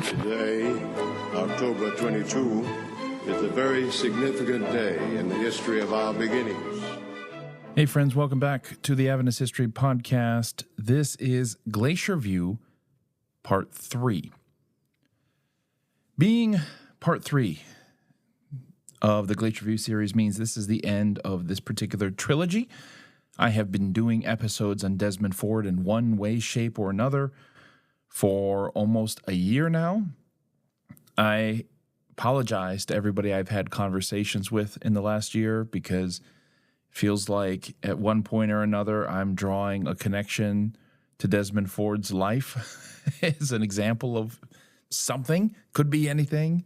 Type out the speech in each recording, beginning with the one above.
Today, October 22, is a very significant day in the history of our beginnings. Hey friends, welcome back to the Adventist History Podcast. This is Glacier View, Part 3. Being Part 3 of the Glacier View series means this is the end of this particular trilogy. I have been doing episodes on Desmond Ford in one way, shape, or another for almost a year now. I apologize to everybody I've had conversations with in the last year because it feels like at one point or another I'm drawing a connection to Desmond Ford's life as an example of something. Could be anything,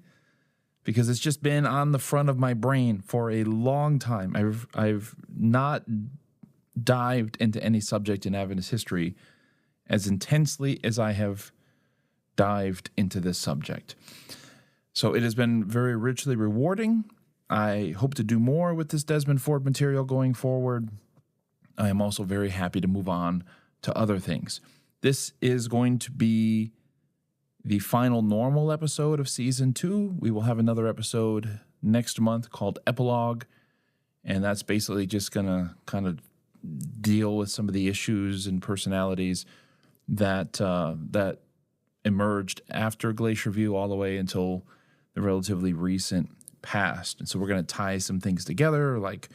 because it's just been on the front of my brain for a long time. I've not dived into any subject in Adventist history as intensely as I have dived into this subject. So it has been very richly rewarding. I hope to do more with this Desmond Ford material going forward. I am also very happy to move on to other things. This is going to be the final normal episode of Season 2. We will have another episode next month called Epilogue, and that's basically just going to kind of deal with some of the issues and personalities that emerged after Glacier View all the way until the relatively recent past. And so we're going to tie some things together, like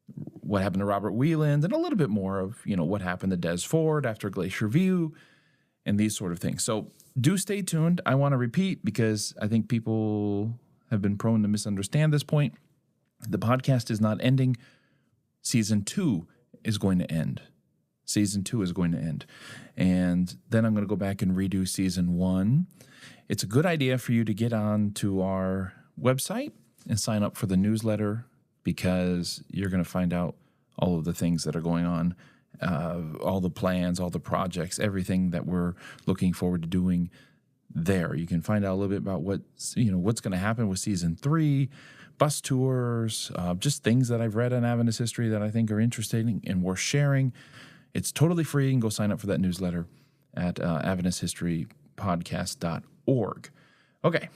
what happened to Robert Wieland and a little bit more of, what happened to Des Ford after Glacier View and these sort of things. So do stay tuned. I want to repeat because I think people have been prone to misunderstand this point. The podcast is not ending. Season 2 is going to end. Season 2 is going to end. And then I'm going to go back and redo Season 1. It's a good idea for you to get on to our website and sign up for the newsletter, because you're going to find out all of the things that are going on, all the plans, all the projects, everything that we're looking forward to doing there. You can find out a little bit about what's going to happen with Season 3, bus tours, just things that I've read on Adventist history that I think are interesting and worth sharing. It's totally free. You can go sign up for that newsletter at AdventistHistoryPodcast.org. Okay.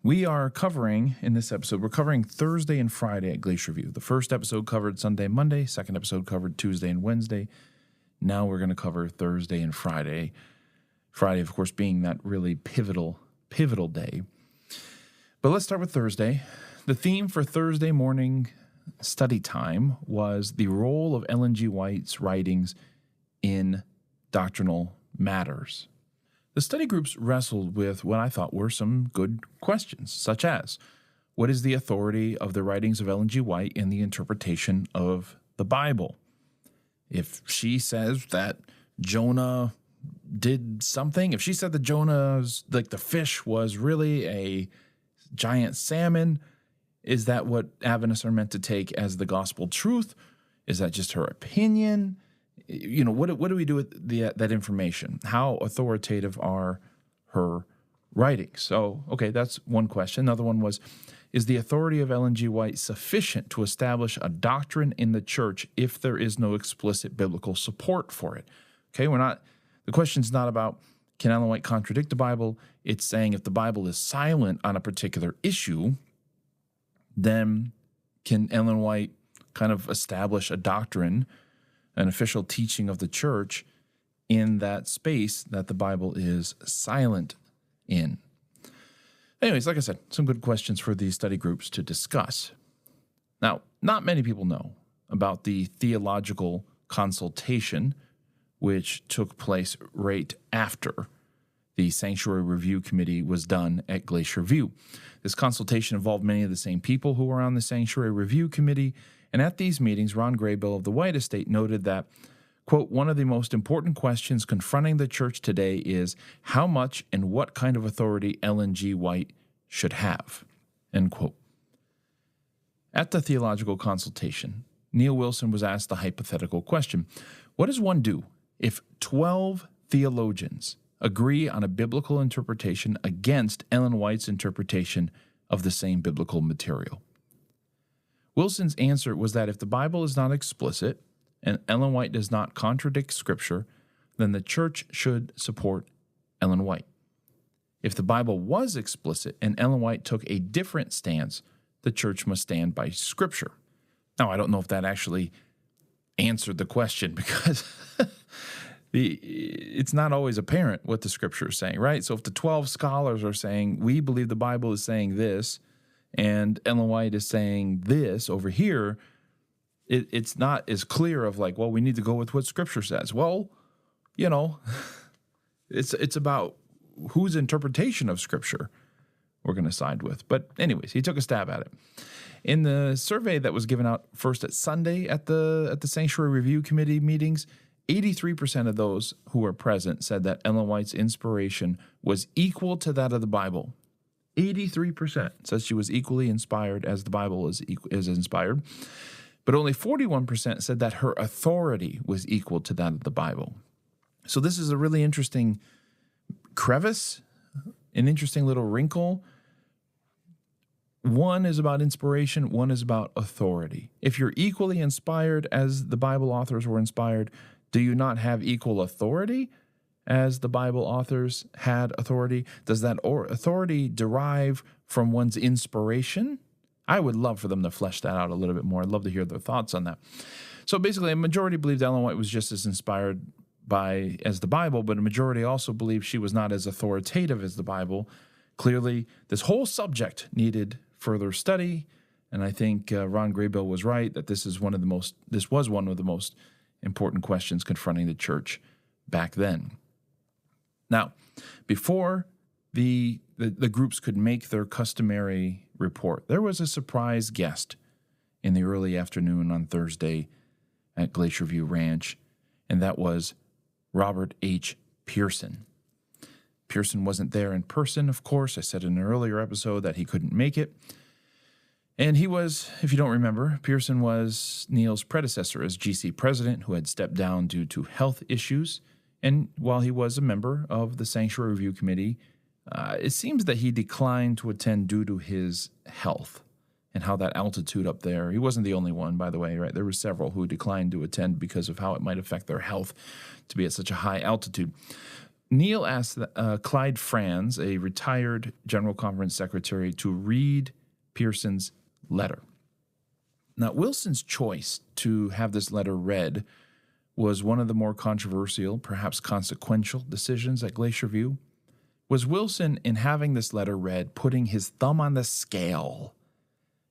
We are covering, in this episode, we're covering Thursday and Friday at Glacier View. The first episode covered Sunday and Monday. Second episode covered Tuesday and Wednesday. Now we're going to cover Thursday and Friday. Friday, of course, being that really pivotal day. But let's start with Thursday. The theme for Thursday morning study time was the role of Ellen G. White's writings in doctrinal matters. The study groups wrestled with what I thought were some good questions, such as, what is the authority of the writings of Ellen G. White in the interpretation of the Bible? If she says that Jonah did something, if she said that Jonah's, like the fish was really a giant salmon, is that what Adventists are meant to take as the gospel truth? Is that just her opinion? What do we do with that information? How authoritative are her writings? So, okay, that's one question. Another one was, is the authority of Ellen G. White sufficient to establish a doctrine in the church if there is no explicit biblical support for it? Okay, the question's not about, can Ellen White contradict the Bible? It's saying if the Bible is silent on a particular issue, then can Ellen White kind of establish a doctrine, an official teaching of the church in that space that the Bible is silent in? Anyways, like I said, some good questions for these study groups to discuss. Now, not many people know about the theological consultation, which took place right after the Sanctuary Review Committee was done at Glacier View. This consultation involved many of the same people who were on the Sanctuary Review Committee, and at these meetings, Ron Graybill of the White Estate noted that, quote, one of the most important questions confronting the church today is how much and what kind of authority Ellen G. White should have, end quote. At the theological consultation, Neil Wilson was asked the hypothetical question, what does one do if 12 theologians agree on a biblical interpretation against Ellen White's interpretation of the same biblical material? Wilson's answer was that if the Bible is not explicit, and Ellen White does not contradict Scripture, then the church should support Ellen White. If the Bible was explicit and Ellen White took a different stance, the church must stand by Scripture. Now, I don't know if that actually answered the question, because it's not always apparent what the Scripture is saying, right? So if the 12 scholars are saying, we believe the Bible is saying this, and Ellen White is saying this over here, it's not as clear of like, well, we need to go with what Scripture says. Well, you know, it's about whose interpretation of Scripture we're going to side with. But anyways, he took a stab at it. In the survey that was given out first at Sunday at the Sanctuary Review Committee meetings, 83% of those who were present said that Ellen White's inspiration was equal to that of the Bible. 83% says she was equally inspired as the Bible is inspired. But only 41% said that her authority was equal to that of the Bible. So this is a really interesting crevice, an interesting little wrinkle. One is about inspiration, one is about authority. If you're equally inspired as the Bible authors were inspired, do you not have equal authority as the Bible authors had authority? Does that authority derive from one's inspiration? I would love for them to flesh that out a little bit more. I'd love to hear their thoughts on that. So basically, a majority believed Ellen White was just as inspired as the Bible, but a majority also believed she was not as authoritative as the Bible. Clearly, this whole subject needed further study, and I think Ron Graybill was right that this was one of the most important questions confronting the church back then. Now, before the groups could make their customary report, there was a surprise guest in the early afternoon on Thursday at Glacier View Ranch, and that was Robert H. Pearson. Pearson wasn't there in person, of course. I said in an earlier episode that he couldn't make it. And he was, if you don't remember, Pearson was Neil's predecessor as GC president, who had stepped down due to health issues. And while he was a member of the Sanctuary Review Committee, it seems that he declined to attend due to his health and how that altitude up there. He wasn't the only one, by the way, right? There were several who declined to attend because of how it might affect their health to be at such a high altitude. Neil asked Clyde Franz, a retired General Conference secretary, to read Pearson's letter. Now, Wilson's choice to have this letter read was one of the more controversial, perhaps consequential decisions at Glacier View. Was Wilson, in having this letter read, putting his thumb on the scale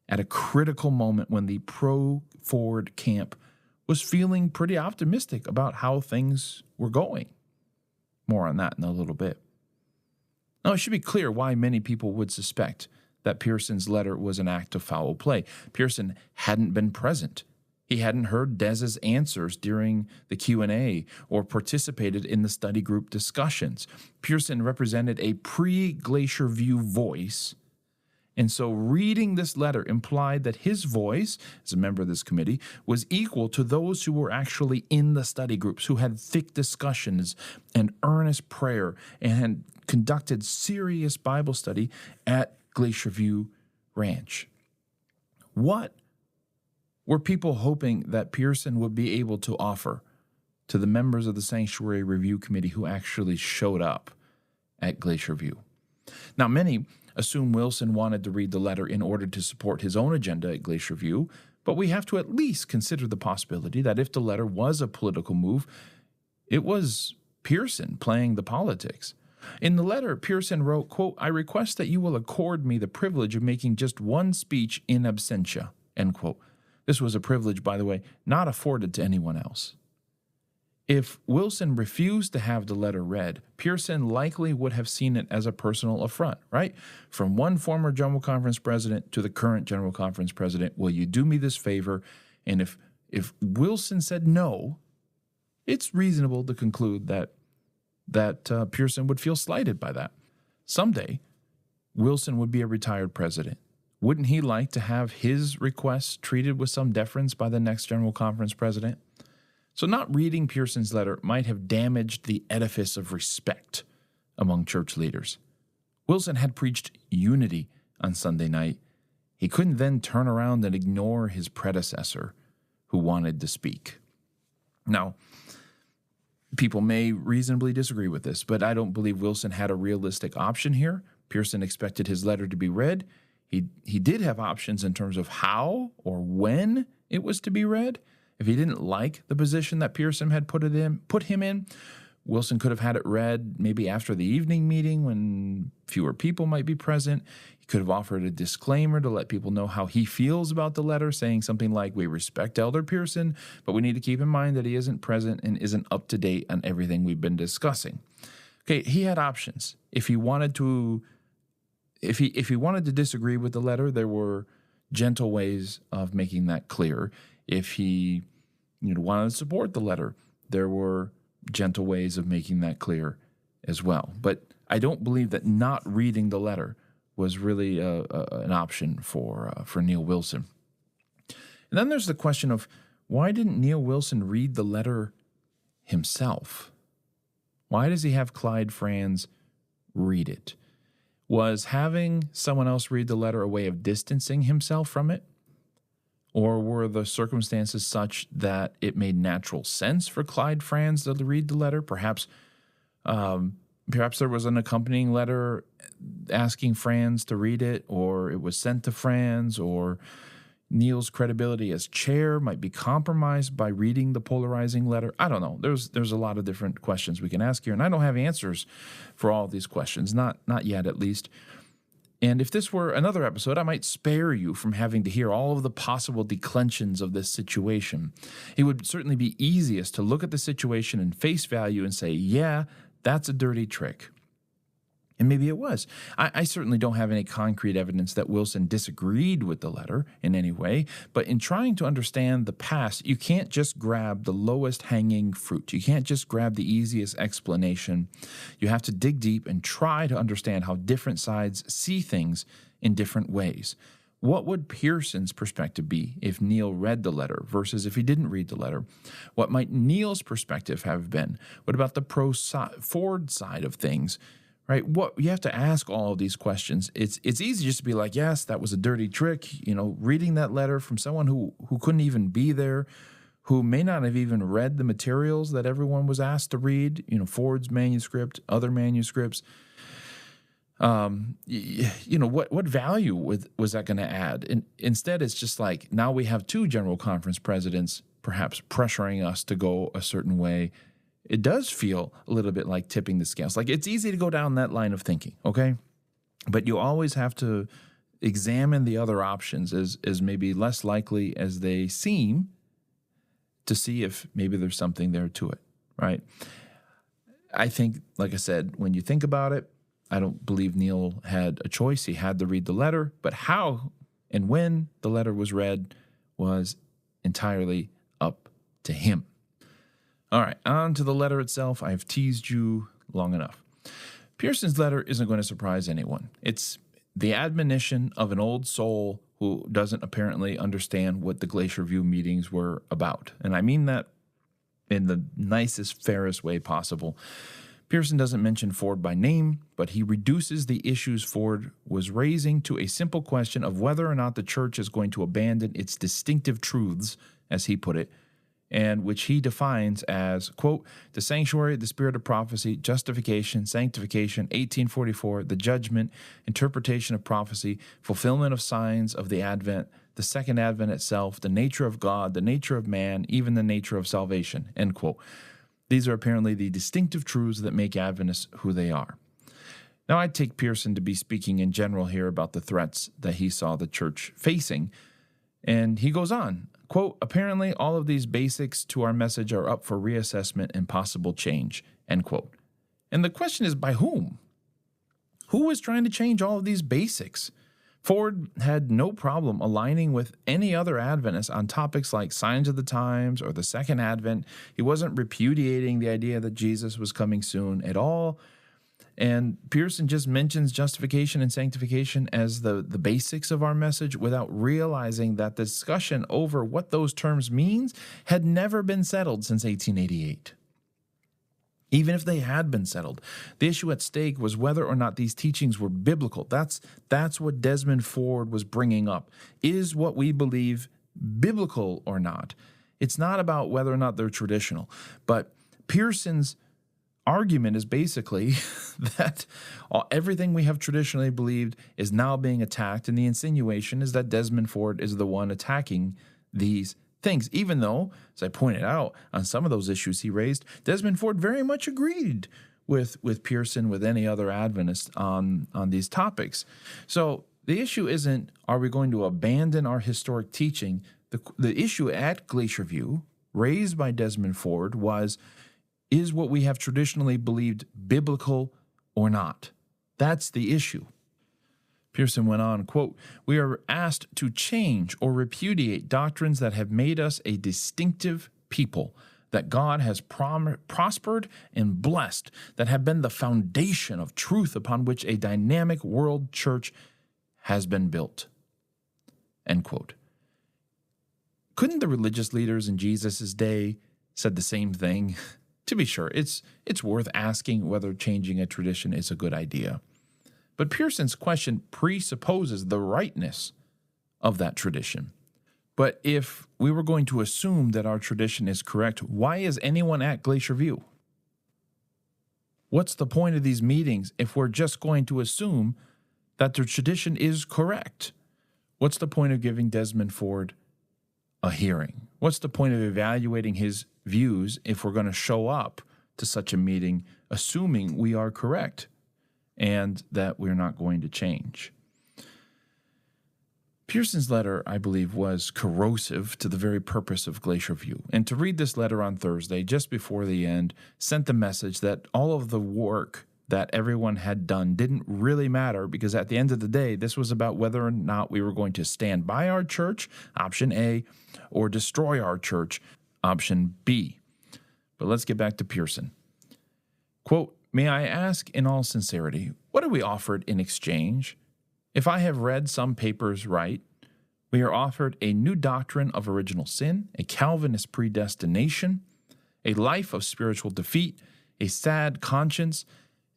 at a critical moment when the pro-Ford camp was feeling pretty optimistic about how things were going? More on that in a little bit. Now, it should be clear why many people would suspect that Pearson's letter was an act of foul play. Pearson hadn't been present. He hadn't heard Des's answers during the Q&A or participated in the study group discussions. Pearson represented a pre-Glacier View voice, and so reading this letter implied that his voice, as a member of this committee, was equal to those who were actually in the study groups, who had thick discussions and earnest prayer and had conducted serious Bible study at Glacier View Ranch. What were people hoping that Pearson would be able to offer to the members of the Sanctuary Review Committee who actually showed up at Glacier View? Now, many assume Wilson wanted to read the letter in order to support his own agenda at Glacier View, but we have to at least consider the possibility that if the letter was a political move, it was Pearson playing the politics. In the letter, Pearson wrote, quote, "I request that you will accord me the privilege of making just one speech in absentia," end quote. This was a privilege, by the way, not afforded to anyone else. If Wilson refused to have the letter read, Pearson likely would have seen it as a personal affront, right? From one former General Conference president to the current General Conference president, will you do me this favor? And if Wilson said no, it's reasonable to conclude that Pearson would feel slighted by that. Someday, Wilson would be a retired president. Wouldn't he like to have his requests treated with some deference by the next General Conference president? So not reading Pearson's letter might have damaged the edifice of respect among church leaders. Wilson had preached unity on Sunday night. He couldn't then turn around and ignore his predecessor who wanted to speak. Now, people may reasonably disagree with this, but I don't believe Wilson had a realistic option here. Pearson expected his letter to be read. He did have options in terms of how or when it was to be read. If he didn't like the position that Pearson had put him in, Wilson could have had it read maybe after the evening meeting when fewer people might be present. He could have offered a disclaimer to let people know how he feels about the letter, saying something like, "We respect Elder Pearson, but we need to keep in mind that he isn't present and isn't up to date on everything we've been discussing." Okay, he had options. If he wanted to disagree with the letter, there were gentle ways of making that clear. If he wanted to support the letter, there were gentle ways of making that clear as well. But I don't believe that not reading the letter was really an option for Neil Wilson. And then there's the question of, why didn't Neil Wilson read the letter himself? Why does he have Clyde Franz read it? Was having someone else read the letter a way of distancing himself from it? Or were the circumstances such that it made natural sense for Clyde Franz to read the letter? Perhaps there was an accompanying letter asking Franz to read it, or it was sent to Franz, or Neil's credibility as chair might be compromised by reading the polarizing letter. I don't know. There's a lot of different questions we can ask here, and I don't have answers for all of these questions, not yet at least. And if this were another episode, I might spare you from having to hear all of the possible declensions of this situation. It would certainly be easiest to look at the situation in face value and say, yeah, that's a dirty trick. And maybe it was. I certainly don't have any concrete evidence that Wilson disagreed with the letter in any way, but in trying to understand the past, you can't just grab the lowest hanging fruit. You can't just grab the easiest explanation. You have to dig deep and try to understand how different sides see things in different ways. What would Pearson's perspective be if Neil read the letter versus if he didn't read the letter? What might Neil's perspective have been? What about the Ford side of things? Right? What you have to ask all of these questions. It's easy just to be like, yes, that was a dirty trick. Reading that letter from someone who couldn't even be there, who may not have even read the materials that everyone was asked to read. Ford's manuscript, other manuscripts. What value was that going to add? And instead, it's just like, now we have two General Conference presidents perhaps pressuring us to go a certain way. It does feel a little bit like tipping the scales. Like, it's easy to go down that line of thinking, okay? But you always have to examine the other options as maybe less likely as they seem, to see if maybe there's something there to it, right? I think, like I said, when you think about it, I don't believe Neil had a choice. He had to read the letter, but how and when the letter was read was entirely up to him. All right, on to the letter itself. I have teased you long enough. Pearson's letter isn't going to surprise anyone. It's the admonition of an old soul who doesn't apparently understand what the Glacier View meetings were about. And I mean that in the nicest, fairest way possible. Pearson doesn't mention Ford by name, but he reduces the issues Ford was raising to a simple question of whether or not the church is going to abandon its distinctive truths, as he put it, and which he defines as, quote, the sanctuary, the spirit of prophecy, justification, sanctification, 1844, the judgment, interpretation of prophecy, fulfillment of signs of the Advent, the second Advent itself, the nature of God, the nature of man, even the nature of salvation, end quote. These are apparently the distinctive truths that make Adventists who they are. Now, I take Pearson to be speaking in general here about the threats that he saw the church facing, and he goes on, quote, apparently all of these basics to our message are up for reassessment and possible change, end quote. And the question is, by whom? Who is trying to change all of these basics? Ford had no problem aligning with any other Adventist on topics like signs of the times or the second Advent. He wasn't repudiating the idea that Jesus was coming soon at all. And Pearson just mentions justification and sanctification as the basics of our message without realizing that the discussion over what those terms means had never been settled since 1888. Even if they had been settled, the issue at stake was whether or not these teachings were biblical. That's what Desmond Ford was bringing up. Is what we believe biblical or not? It's not about whether or not they're traditional. But Pearson's argument is basically that everything we have traditionally believed is now being attacked, and the insinuation is that Desmond Ford is the one attacking these things, even though, as I pointed out, on some of those issues he raised, Desmond Ford very much agreed with Pearson, with any other Adventist on these topics. So the issue isn't, are we going to abandon our historic teaching? The issue at Glacier View, raised by Desmond Ford, was, is what we have traditionally believed biblical or not? That's the issue. Pearson went on, quote, "We are asked to change or repudiate doctrines that have made us a distinctive people, that God has prospered and blessed, that have been the foundation of truth upon which a dynamic world church has been built." End quote. Couldn't the religious leaders in Jesus' day said the same thing? To be sure, it's worth asking whether changing a tradition is a good idea. But Pearson's question presupposes the rightness of that tradition. But if we were going to assume that our tradition is correct, why is anyone at Glacier View? What's the point of these meetings if we're just going to assume that the tradition is correct? What's the point of giving Desmond Ford a hearing? What's the point of evaluating his views if we're going to show up to such a meeting assuming we are correct and that we're not going to change? Pearson's letter, I believe, was corrosive to the very purpose of Glacier View. And to read this letter on Thursday, just before the end, sent the message that all of the work that everyone had done didn't really matter, because at the end of the day, this was about whether or not we were going to stand by our church, option A, or destroy our church, option B. But let's get back to Pearson. Quote, "May I ask in all sincerity, what are we offered in exchange? If I have read some papers right, we are offered a new doctrine of original sin, a Calvinist predestination, a life of spiritual defeat, a sad conscience,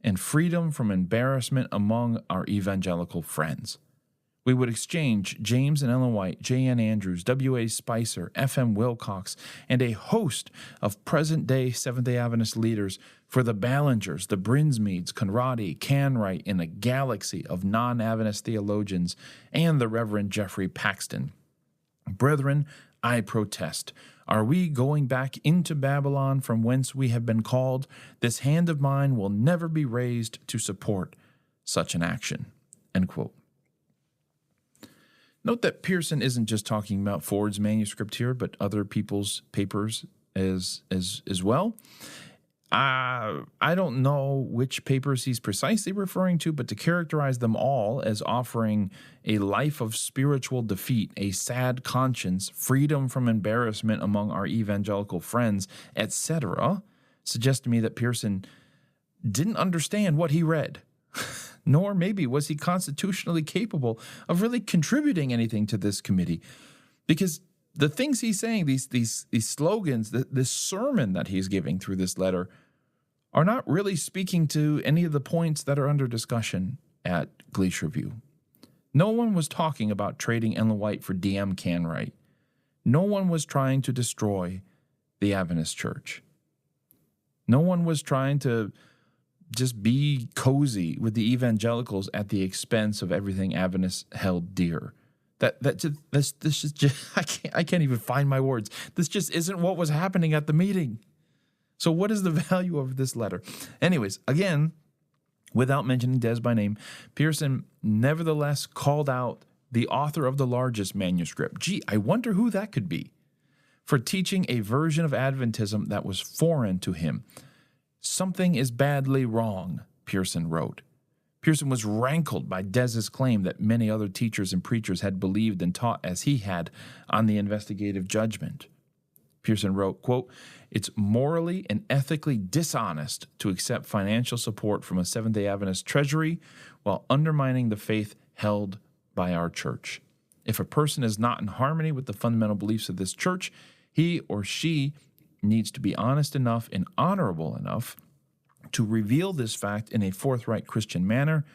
and freedom from embarrassment among our evangelical friends. We would exchange James and Ellen White, J.N. Andrews, W.A. Spicer, F.M. Wilcox, and a host of present-day Seventh-day Adventist leaders for the Ballingers, the Brinsmeads, Conradi, Canright, and a galaxy of non-Adventist theologians, and the Reverend Jeffrey Paxton. Brethren, I protest. Are we going back into Babylon from whence we have been called? This hand of mine will never be raised to support such an action." End quote. Note that Pearson isn't just talking about Ford's manuscript here, but other people's papers as well. I don't know which papers he's precisely referring to, but to characterize them all as offering a life of spiritual defeat, a sad conscience, freedom from embarrassment among our evangelical friends, etc., suggests to me that Pearson didn't understand what he read. Nor maybe was he constitutionally capable of really contributing anything to this committee, because the things he's saying, these slogans, this sermon that he's giving through this letter, are not really speaking to any of the points that are under discussion at Glacier View. No one was talking about trading Ellen White for D.M. Canright. No one was trying to destroy the Adventist Church. No one was trying to just be cozy with the evangelicals at the expense of everything Adventists held dear. This is just I can't even find my words. This just isn't what was happening at the meeting. So what is the value of this letter? Anyways, again, without mentioning Des by name, Pearson nevertheless called out the author of the largest manuscript. Gee, I wonder who that could be, for teaching a version of Adventism that was foreign to him. Something is badly wrong, Pearson wrote. Pearson was rankled by Des's claim that many other teachers and preachers had believed and taught as he had on the investigative judgment. Pearson wrote, quote, "It's morally and ethically dishonest to accept financial support from a Seventh-day Adventist treasury while undermining the faith held by our church. If a person is not in harmony with the fundamental beliefs of this church, he or she needs to be honest enough and honorable enough to reveal this fact in a forthright Christian manner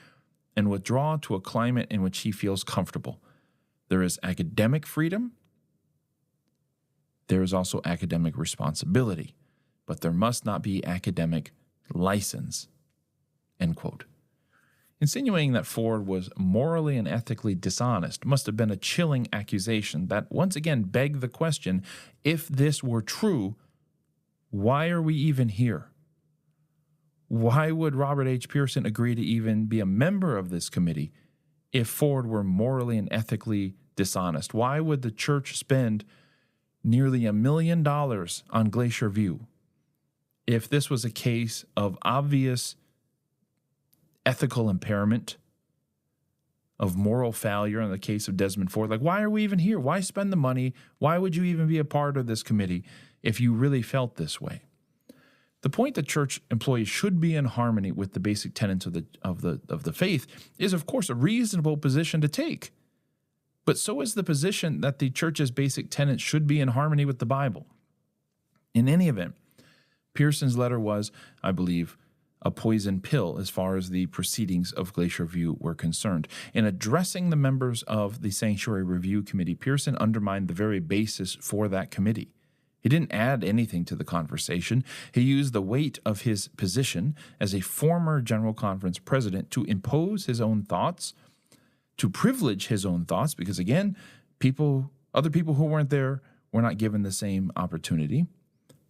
and withdraw to a climate in which he feels comfortable. There is academic freedom, There is also academic responsibility, but there must not be academic license, end quote. Insinuating that Ford was morally and ethically dishonest must have been a chilling accusation that once again begged the question, if this were true, why are we even here? Why would Robert H. Pierson agree to even be a member of this committee if Ford were morally and ethically dishonest? Why would the church spend nearly $1 million on Glacier View if this was a case of obvious ethical impairment, of moral failure in the case of Desmond Ford? Like, why are we even here? Why spend the money? Why would you even be a part of this committee if you really felt this way? The point that church employees should be in harmony with the basic tenets of the faith is, of course, a reasonable position to take. But so is the position that the church's basic tenets should be in harmony with the Bible. In any event, Pierson's letter was, I believe, a poison pill as far as the proceedings of Glacier View were concerned. In addressing the members of the Sanctuary Review Committee, Pierson undermined the very basis for that committee. He didn't add anything to the conversation. He used the weight of his position as a former General Conference president to impose his own thoughts, to privilege his own thoughts, because again, other people who weren't there were not given the same opportunity.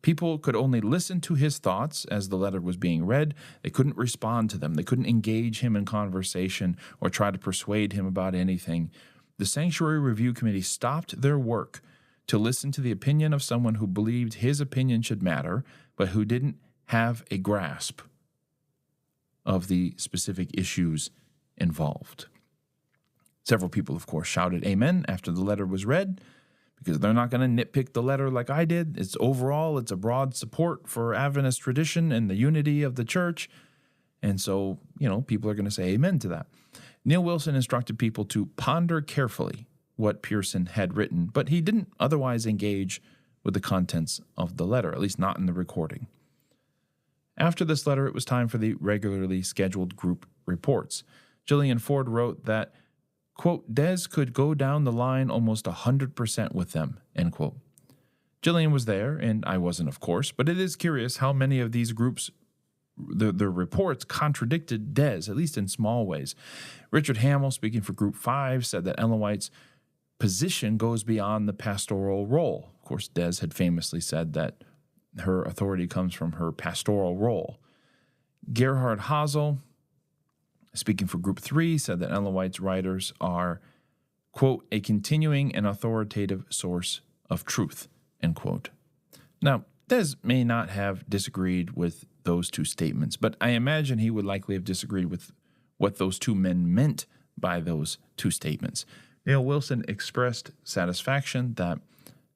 People could only listen to his thoughts as the letter was being read. They couldn't respond to them. They couldn't engage him in conversation or try to persuade him about anything. The Sanctuary Review Committee stopped their work to listen to the opinion of someone who believed his opinion should matter, but who didn't have a grasp of the specific issues involved. Several people, of course, shouted amen after the letter was read, because they're not going to nitpick the letter like I did. It's a broad support for Adventist tradition and the unity of the church. And so, people are going to say amen to that. Neil Wilson instructed people to ponder carefully what Pierson had written, but he didn't otherwise engage with the contents of the letter, at least not in the recording. After this letter, it was time for the regularly scheduled group reports. Jillian Ford wrote that, quote, Des could go down the line almost 100% with them, end quote. Jillian was there, and I wasn't, of course, but it is curious how many of these groups, their reports contradicted Des, at least in small ways. Richard Howell, speaking for Group 5, said that Ellen White's position goes beyond the pastoral role. Of course, Des had famously said that her authority comes from her pastoral role. Gerhard Hazel, speaking for Group 3, said that Ellen White's writers are, quote, a continuing and authoritative source of truth, end quote. Now, Des may not have disagreed with those two statements, but I imagine he would likely have disagreed with what those two men meant by those two statements. Neil Wilson expressed satisfaction that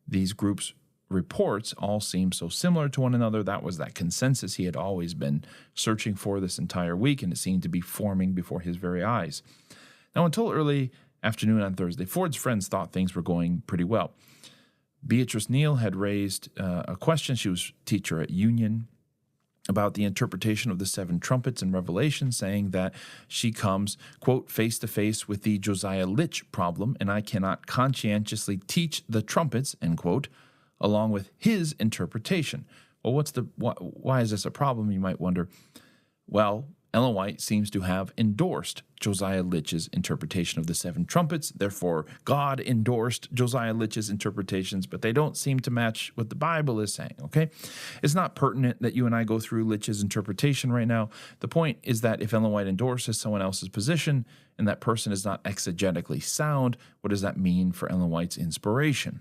these groups' reports all seemed so similar to one another. That was that consensus he had always been searching for this entire week, and it seemed to be forming before his very eyes. Now, until early afternoon on Thursday, Ford's friends thought things were going pretty well. Beatrice Neal had raised a question. She was teacher at Union, about the interpretation of the 7 trumpets in Revelation, saying that she comes, quote, face to face with the Josiah Litch problem, and I cannot conscientiously teach the trumpets, end quote, along with his interpretation. Well, why is this a problem, you might wonder? Well, Ellen White seems to have endorsed Josiah Litch's interpretation of the 7 trumpets. Therefore, God endorsed Josiah Litch's interpretations, but they don't seem to match what the Bible is saying, okay? It's not pertinent that you and I go through Litch's interpretation right now. The point is that if Ellen White endorses someone else's position and that person is not exegetically sound, what does that mean for Ellen White's inspiration?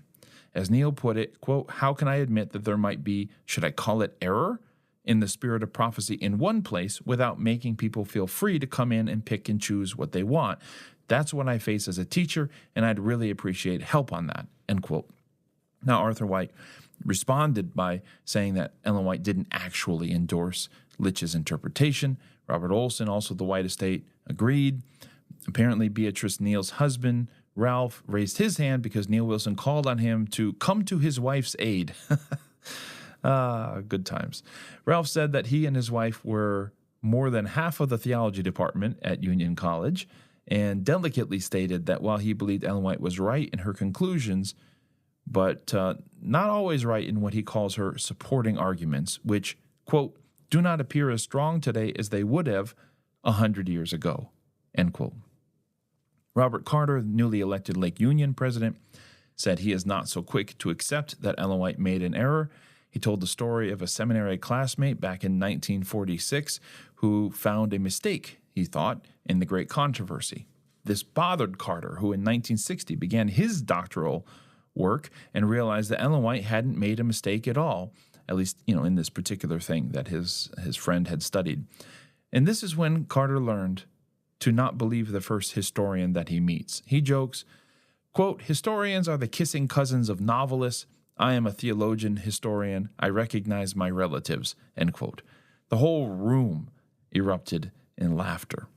As Neal put it, quote, how can I admit that there might be, should I call it error, in the spirit of prophecy in one place without making people feel free to come in and pick and choose what they want? That's what I face as a teacher, and I'd really appreciate help on that, end quote. Now, Arthur White responded by saying that Ellen White didn't actually endorse Litch's interpretation. Robert Olson, also the White estate, agreed. Apparently, Beatrice Neal's husband, Ralph, raised his hand because Neil Wilson called on him to come to his wife's aid. Good times. Ralph said that he and his wife were more than half of the theology department at Union College, and delicately stated that while he believed Ellen White was right in her conclusions, but not always right in what he calls her supporting arguments, which, quote, do not appear as strong today as they would have 100 years ago, end quote. Robert Carter, the newly elected Lake Union president, said he is not so quick to accept that Ellen White made an error. He told the story of a seminary classmate back in 1946 who found a mistake, he thought, in the Great Controversy. This bothered Carter, who in 1960 began his doctoral work and realized that Ellen White hadn't made a mistake at all, at least, in this particular thing that his friend had studied. And this is when Carter learned to not believe the first historian that he meets. He jokes, quote, historians are the kissing cousins of novelists. I am a theologian historian. I recognize my relatives, end quote. The whole room erupted in laughter.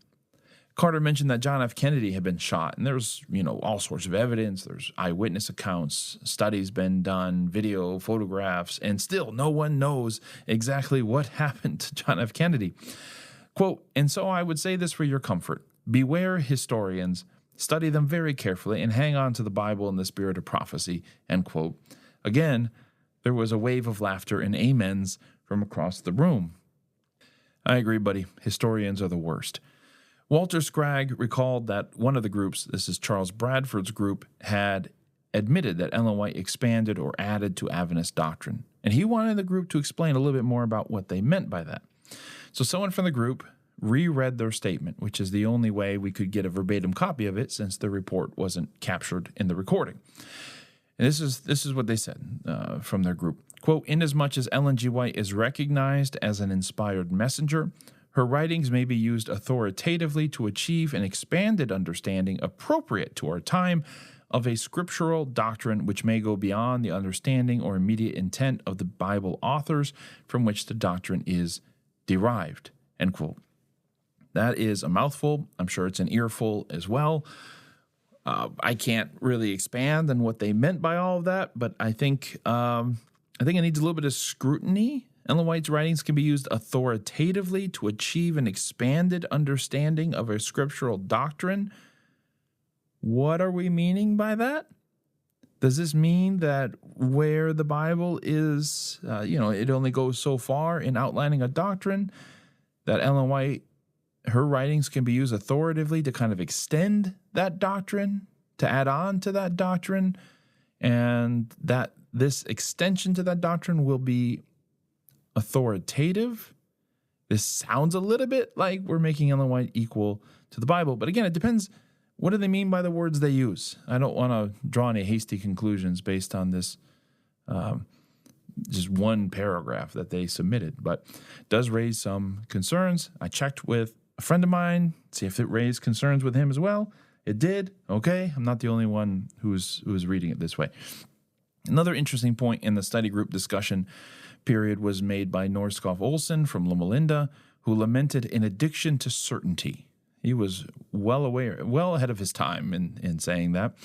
Carter mentioned that John F. Kennedy had been shot, and there's, all sorts of evidence. There's eyewitness accounts, studies been done, video, photographs, and still no one knows exactly what happened to John F. Kennedy. Quote, and so I would say this for your comfort. Beware historians, study them very carefully, and hang on to the Bible in the spirit of prophecy, end quote. Again, there was a wave of laughter and amens from across the room. I agree, buddy. Historians are the worst. Walter Scragg recalled that one of the groups, this is Charles Bradford's group, had admitted that Ellen White expanded or added to Adventist doctrine. And he wanted the group to explain a little bit more about what they meant by that. So someone from the group reread their statement, which is the only way we could get a verbatim copy of it since the report wasn't captured in the recording. And this is what they said from their group. Quote, inasmuch as Ellen G. White is recognized as an inspired messenger, her writings may be used authoritatively to achieve an expanded understanding appropriate to our time of a scriptural doctrine which may go beyond the understanding or immediate intent of the Bible authors from which the doctrine is derived, end quote. That is a mouthful. I'm sure it's an earful as well. I can't really expand on what they meant by all of that, but I think it needs a little bit of scrutiny. Ellen White's writings can be used authoritatively to achieve an expanded understanding of a scriptural doctrine. What are we meaning by that? Does this mean that where the Bible is, it only goes so far in outlining a doctrine, that Ellen White, her writings can be used authoritatively to kind of extend that doctrine, to add on to that doctrine, and that this extension to that doctrine will be authoritative? This sounds a little bit like we're making Ellen White equal to the Bible. But again, it depends. What do they mean by the words they use? I don't want to draw any hasty conclusions based on this just one paragraph that they submitted, but it does raise some concerns. I checked with a friend of mine, see if it raised concerns with him as well. It did. Okay, I'm not the only one who's reading it this way. Another interesting point in the study group discussion period was made by Norskov Olsen from Loma Linda, who lamented an addiction to certainty. He was well ahead of his time in saying that.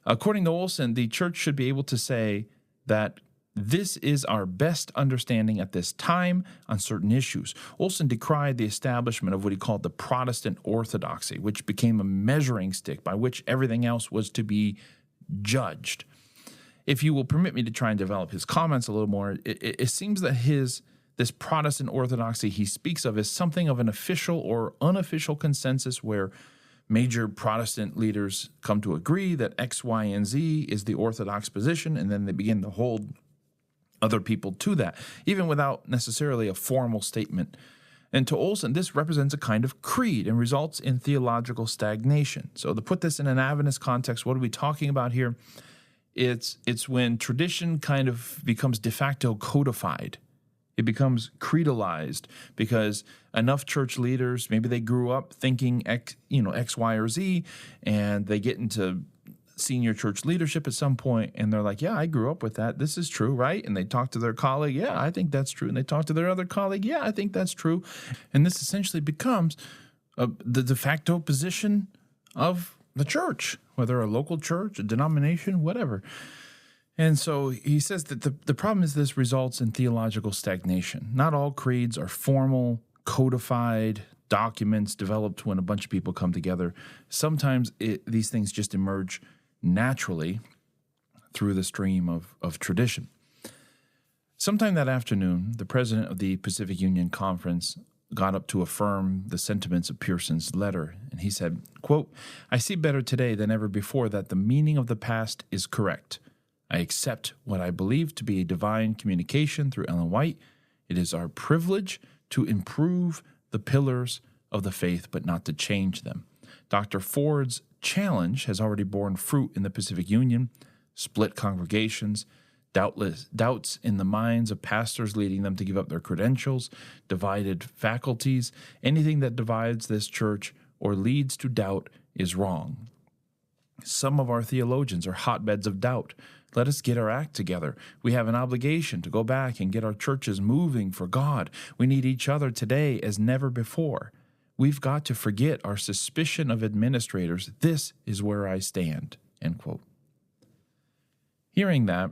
According to Olsen, the church should be able to say that this is our best understanding at this time on certain issues. Olsen decried the establishment of what he called the Protestant orthodoxy, which became a measuring stick by which everything else was to be judged. If you will permit me to try and develop his comments a little more, it seems that this Protestant orthodoxy he speaks of is something of an official or unofficial consensus where major Protestant leaders come to agree that X, Y, and Z is the orthodox position, and then they begin to hold other people to that, even without necessarily a formal statement. And to Olsen, this represents a kind of creed and results in theological stagnation. So to put this in an Adventist context, what are we talking about here? It's when tradition kind of becomes de facto codified. It becomes creedalized because enough church leaders, maybe they grew up thinking X, Y, or Z, and they get into senior church leadership at some point, and they're like, yeah, I grew up with that. This is true, right? And they talk to their colleague, yeah, I think that's true. And they talk to their other colleague, yeah, I think that's true. And this essentially becomes the de facto position of the church, whether a local church, a denomination, whatever. And so he says that the problem is this results in theological stagnation. Not all creeds are formal, codified documents developed when a bunch of people come together. Sometimes these things just emerge naturally through the stream of tradition. Sometime that afternoon, the president of the Pacific Union Conference got up to affirm the sentiments of Pearson's letter, and he said, quote, "I see better today than ever before that the meaning of the past is correct. I accept what I believe to be a divine communication through Ellen White. It is our privilege to improve the pillars of the faith, but not to change them. Dr. Ford's challenge has already borne fruit in the Pacific Union, split congregations, doubts in the minds of pastors leading them to give up their credentials, divided faculties. Anything that divides this church or leads to doubt is wrong. Some of our theologians are hotbeds of doubt. Let us get our act together. We have an obligation to go back and get our churches moving for God. We need each other today as never before. We've got to forget our suspicion of administrators. This is where I stand." End quote. Hearing that,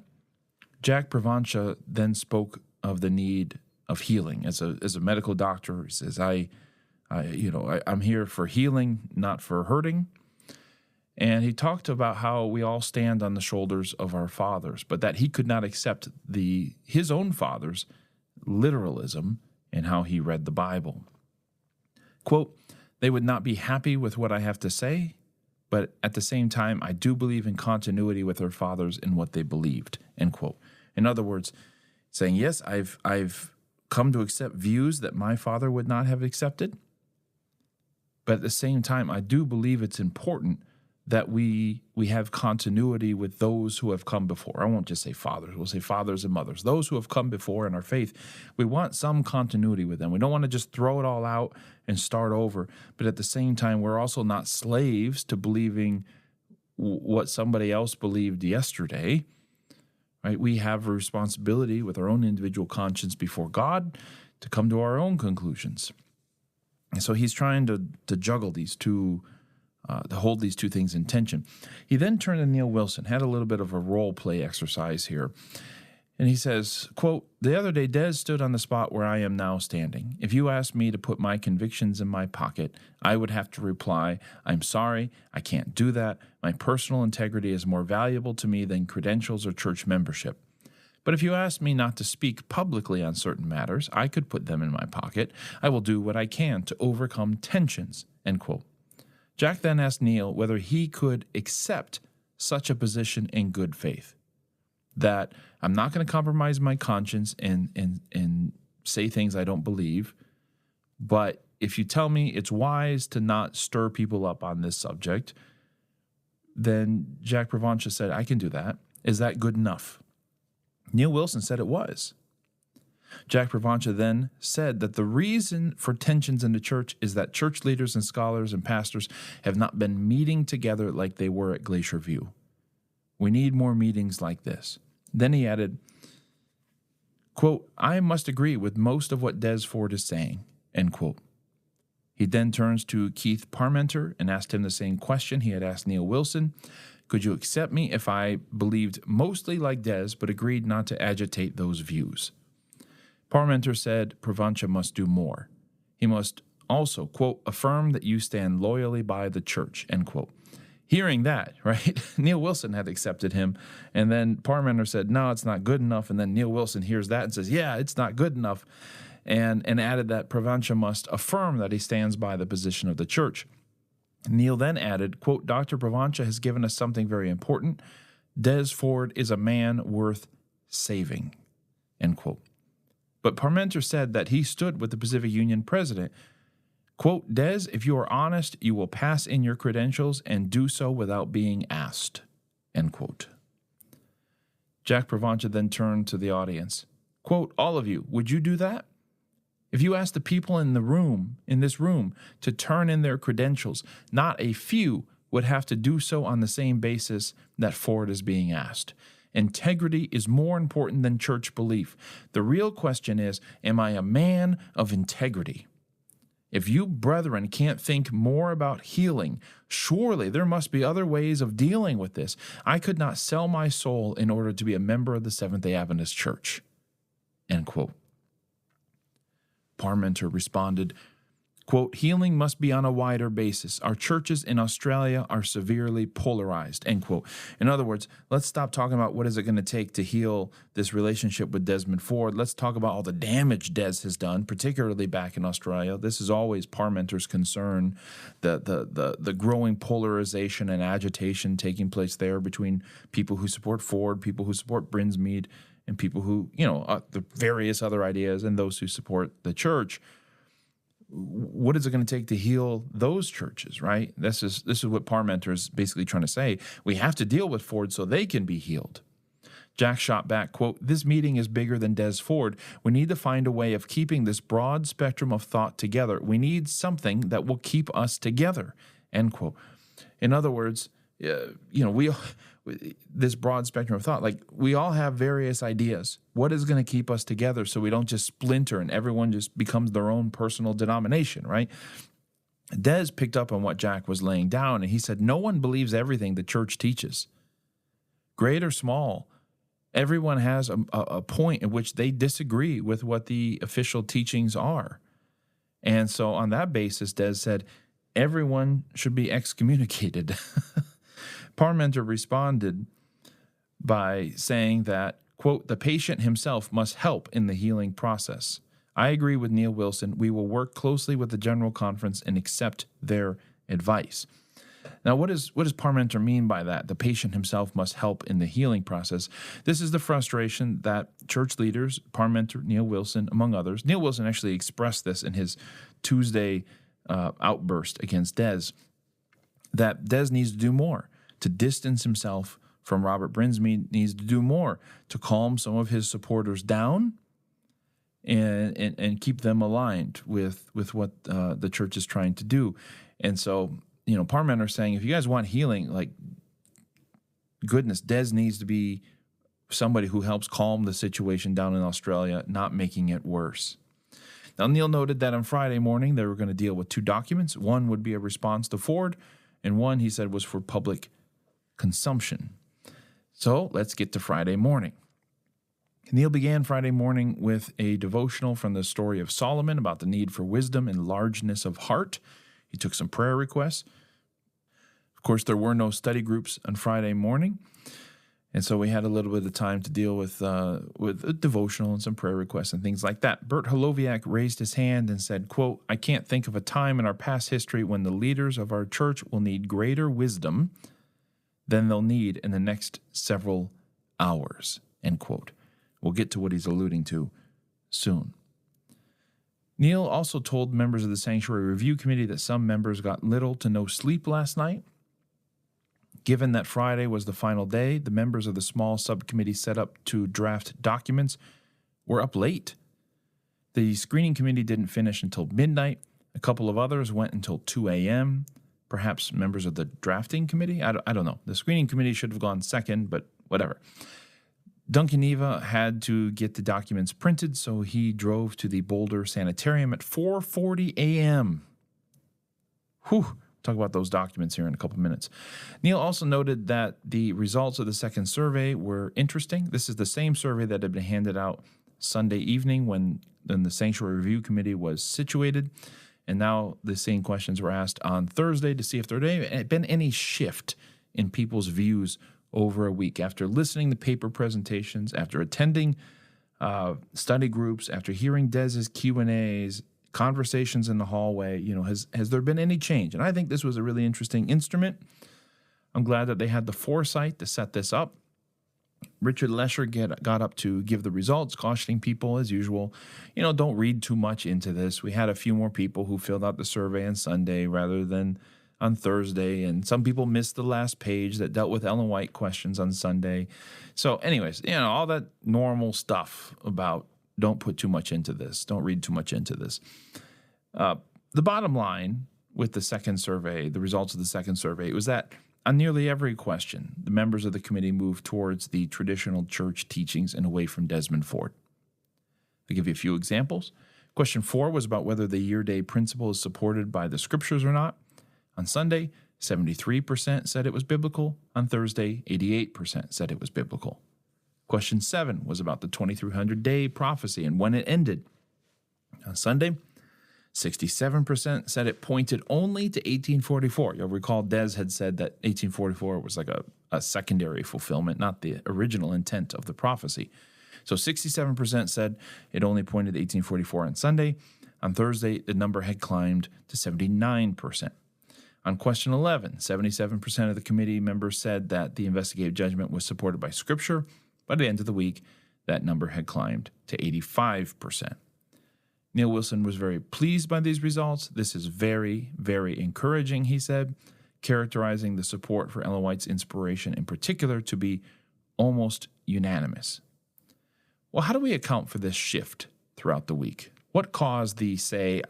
Jack Pravancha then spoke of the need of healing. As a medical doctor, he says, I'm here for healing, not for hurting. And he talked about how we all stand on the shoulders of our fathers, but that he could not accept his own father's literalism in how he read the Bible. Quote, "They would not be happy with what I have to say, but at the same time, I do believe in continuity with their fathers in what they believed." End quote. In other words, saying, yes, I've come to accept views that my father would not have accepted, but at the same time, I do believe it's important that we have continuity with those who have come before. I won't just say fathers. We'll say fathers and mothers. Those who have come before in our faith, we want some continuity with them. We don't want to just throw it all out and start over. But at the same time, we're also not slaves to believing what somebody else believed yesterday. Right? We have a responsibility with our own individual conscience before God to come to our own conclusions. And so he's trying to juggle these two, to hold these two things in tension. He then turned to Neil Wilson, had a little bit of a role play exercise here. And he says, quote, "The other day, Des stood on the spot where I am now standing. If you asked me to put my convictions in my pocket, I would have to reply, I'm sorry, I can't do that. My personal integrity is more valuable to me than credentials or church membership. But if you asked me not to speak publicly on certain matters, I could put them in my pocket. I will do what I can to overcome tensions." End quote. Jack then asked Neil whether he could accept such a position in good faith. That I'm not going to compromise my conscience and say things I don't believe, but if you tell me it's wise to not stir people up on this subject, then Jack Pravancha said, I can do that. Is that good enough? Neil Wilson said it was. Jack Pravancha then said that the reason for tensions in the church is that church leaders and scholars and pastors have not been meeting together like they were at Glacier View. We need more meetings like this. Then he added, quote, "I must agree with most of what Des Ford is saying," end quote. He then turns to Keith Parmenter and asked him the same question he had asked Neil Wilson. Could you accept me if I believed mostly like Des but agreed not to agitate those views? Parmenter said Pravancha must do more. He must also, quote, "affirm that you stand loyally by the church," end quote. Hearing that, right, Neil Wilson had accepted him, and then Parmenter said, no, it's not good enough, and then Neil Wilson hears that and says, yeah, it's not good enough, and added that Pravancha must affirm that he stands by the position of the church. Neil then added, quote, "Dr. Pravancha has given us something very important. Des Ford is a man worth saving," end quote. But Parmenter said that he stood with the Pacific Union president. Quote, "Des, if you are honest, you will pass in your credentials and do so without being asked," end quote. Jack Pravancha then turned to the audience. Quote, "All of you, would you do that? If you asked the people in this room, to turn in their credentials, not a few would have to do so on the same basis that Ford is being asked. Integrity is more important than church belief. The real question is, am I a man of integrity? If you brethren can't think more about healing, surely there must be other ways of dealing with this. I could not sell my soul in order to be a member of the Seventh-day Adventist Church," end quote. Parmenter responded, Quote, healing must be on a wider basis. Our churches in Australia are severely polarized, end quote. In other words, let's stop talking about what is it going to take to heal this relationship with Desmond Ford. Let's talk about all the damage Des has done, particularly back in Australia. This is always Parmenter's concern, the growing polarization and agitation taking place there between people who support Ford, people who support Brinsmead, and people who, the various other ideas, and those who support the church. What is it going to take to heal those churches, right? This is what Parmenter is basically trying to say. We have to deal with Ford so they can be healed. Jack shot back, quote, this meeting is bigger than Des Ford. We need to find a way of keeping this broad spectrum of thought together. We need something that will keep us together, end quote. In other words, this broad spectrum of thought, like we all have various ideas. What is going to keep us together so we don't just splinter and everyone just becomes their own personal denomination, right? Des picked up on what Jack was laying down, and he said, no one believes everything the church teaches. Great or small, everyone has a point at which they disagree with what the official teachings are. And so on that basis, Des said, everyone should be excommunicated. Parmenter responded by saying that, quote, the patient himself must help in the healing process. I agree with Neil Wilson. We will work closely with the General Conference and accept their advice. Now, what does Parmenter mean by that? The patient himself must help in the healing process. This is the frustration that church leaders, Parmenter, Neil Wilson, among others. Neil Wilson actually expressed this in his Tuesday outburst against Des, that Des needs to do more to distance himself from Robert Brinsmead, needs to do more to calm some of his supporters down and keep them aligned with what the church is trying to do. And so, Parmenter is saying, if you guys want healing, like, goodness, Des needs to be somebody who helps calm the situation down in Australia, not making it worse. Now, Neil noted that on Friday morning, they were going to deal with two documents. One would be a response to Ford, and one, he said, was for public consumption. So let's get to Friday morning. Neil began Friday morning with a devotional from the story of Solomon about the need for wisdom and largeness of heart. He took some prayer requests. Of course, there were no study groups on Friday morning, and so we had a little bit of time to deal with a devotional and some prayer requests and things like that. Bert Holoviak raised his hand and said, quote, I can't think of a time in our past history when the leaders of our church will need greater wisdom than they'll need in the next several hours, end quote. We'll get to what he's alluding to soon. Neil also told members of the Sanctuary Review Committee that some members got little to no sleep last night. Given that Friday was the final day, the members of the small subcommittee set up to draft documents were up late. The screening committee didn't finish until midnight. A couple of others went until 2 a.m., perhaps members of the drafting committee. I don't know. The screening committee should have gone second, but whatever. Duncan Eva had to get the documents printed, so he drove to the Boulder Sanitarium at 4:40 a.m. Whew. Talk about those documents here in a couple minutes. Neil also noted that the results of the second survey were interesting. This is the same survey that had been handed out Sunday evening when the Sanctuary Review Committee was situated. And now the same questions were asked on Thursday to see if there had been any shift in people's views over a week. After listening to paper presentations, after attending study groups, after hearing Des's Q&As, conversations in the hallway, has there been any change? And I think this was a really interesting instrument. I'm glad that they had the foresight to set this up. Richard Lesher got up to give the results, cautioning people, as usual, don't read too much into this. We had a few more people who filled out the survey on Sunday rather than on Thursday, and some people missed the last page that dealt with Ellen White questions on Sunday. So anyways, all that normal stuff about don't put too much into this, don't read too much into this. The bottom line with the second survey, the results of the second survey, was that on nearly every question, the members of the committee moved towards the traditional church teachings and away from Desmond Ford. I'll give you a few examples. Question 4 was about whether the year-day principle is supported by the scriptures or not. On Sunday, 73% said it was biblical. On Thursday, 88% said it was biblical. Question 7 was about the 2300-day prophecy and when it ended. On Sunday, 67% said it pointed only to 1844. You'll recall Des had said that 1844 was like a secondary fulfillment, not the original intent of the prophecy. So 67% said it only pointed to 1844 on Sunday. On Thursday, the number had climbed to 79%. On question 11, 77% of the committee members said that the investigative judgment was supported by Scripture. By the end of the week, that number had climbed to 85%. Neil Wilson was very pleased by these results. This is very, very encouraging, he said, characterizing the support for Ellen White's inspiration in particular to be almost unanimous. Well, how do we account for this shift throughout the week? What caused the, say,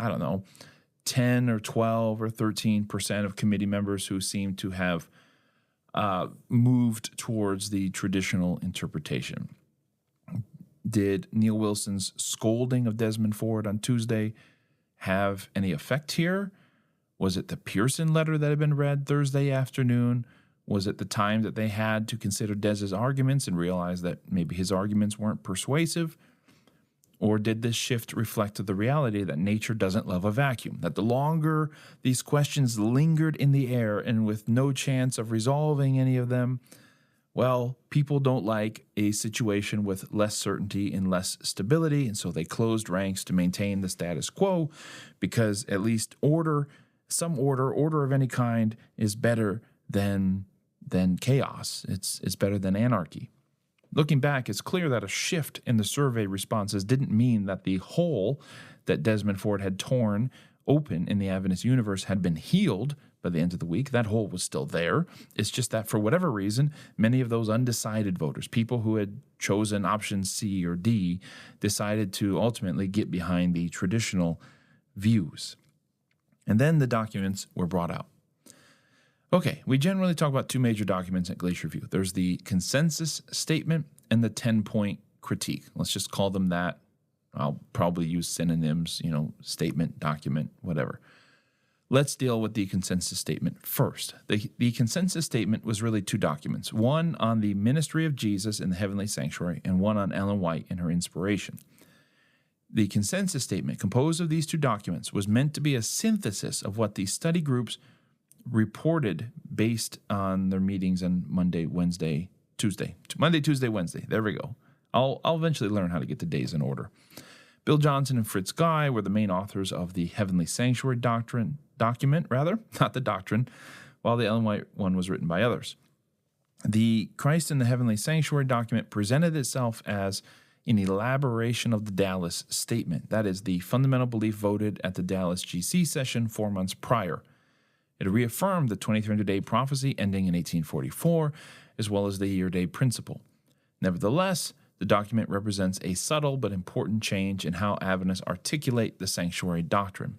10 or 12 or 13% of committee members who seem to have moved towards the traditional interpretation? Did Neil Wilson's scolding of Desmond Ford on Tuesday have any effect here? Was it the Pearson letter that had been read Thursday afternoon? Was it the time that they had to consider Des's arguments and realize that maybe his arguments weren't persuasive? Or did this shift reflect the reality that nature doesn't love a vacuum, that the longer these questions lingered in the air and with no chance of resolving any of them, well, people don't like a situation with less certainty and less stability, and so they closed ranks to maintain the status quo because at least some order of any kind is better than chaos. It's better than anarchy. Looking back, it's clear that a shift in the survey responses didn't mean that the hole that Desmond Ford had torn open in the Adventist universe had been healed by the end of the week. That hole was still there. It's just that for whatever reason, many of those undecided voters, people who had chosen option C or D, decided to ultimately get behind the traditional views. And then the documents were brought out. Okay, we generally talk about two major documents at Glacier View. There's the consensus statement and the 10-point critique. Let's just call them that. I'll probably use synonyms, statement, document, whatever. Let's deal with the consensus statement first. The consensus statement was really two documents, one on the ministry of Jesus in the heavenly sanctuary and one on Ellen White and her inspiration. The consensus statement, composed of these two documents, was meant to be a synthesis of what the study groups reported based on their meetings on Monday, Tuesday, Wednesday. There we go. I'll eventually learn how to get the days in order. Bill Johnson and Fritz Guy were the main authors of the Heavenly Sanctuary document, not the doctrine, while the Ellen White one was written by others. The Christ in the Heavenly Sanctuary document presented itself as an elaboration of the Dallas Statement. That is the fundamental belief voted at the Dallas GC session 4 months prior. It reaffirmed the 2300-day prophecy ending in 1844, as well as the year-day principle. Nevertheless, the document represents a subtle but important change in how Adventists articulate the sanctuary doctrine.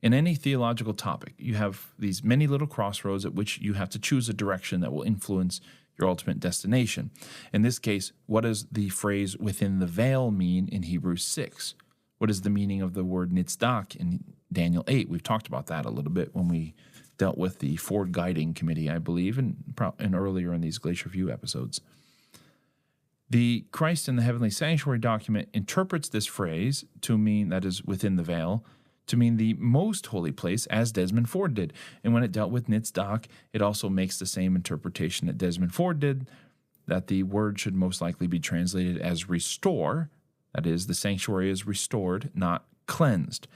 In any theological topic, you have these many little crossroads at which you have to choose a direction that will influence your ultimate destination. In this case, what does the phrase within the veil mean in Hebrews 6? What is the meaning of the word nitzdak in Daniel 8? We've talked about that a little bit when we dealt with the Ford Guiding Committee, I believe, and earlier in these Glacier View episodes. The Christ in the Heavenly Sanctuary document interprets this phrase to mean, that is, within the veil, to mean the most holy place, as Desmond Ford did. And when it dealt with nitzdak, it also makes the same interpretation that Desmond Ford did, that the word should most likely be translated as restore, that is, the sanctuary is restored, not cleansed.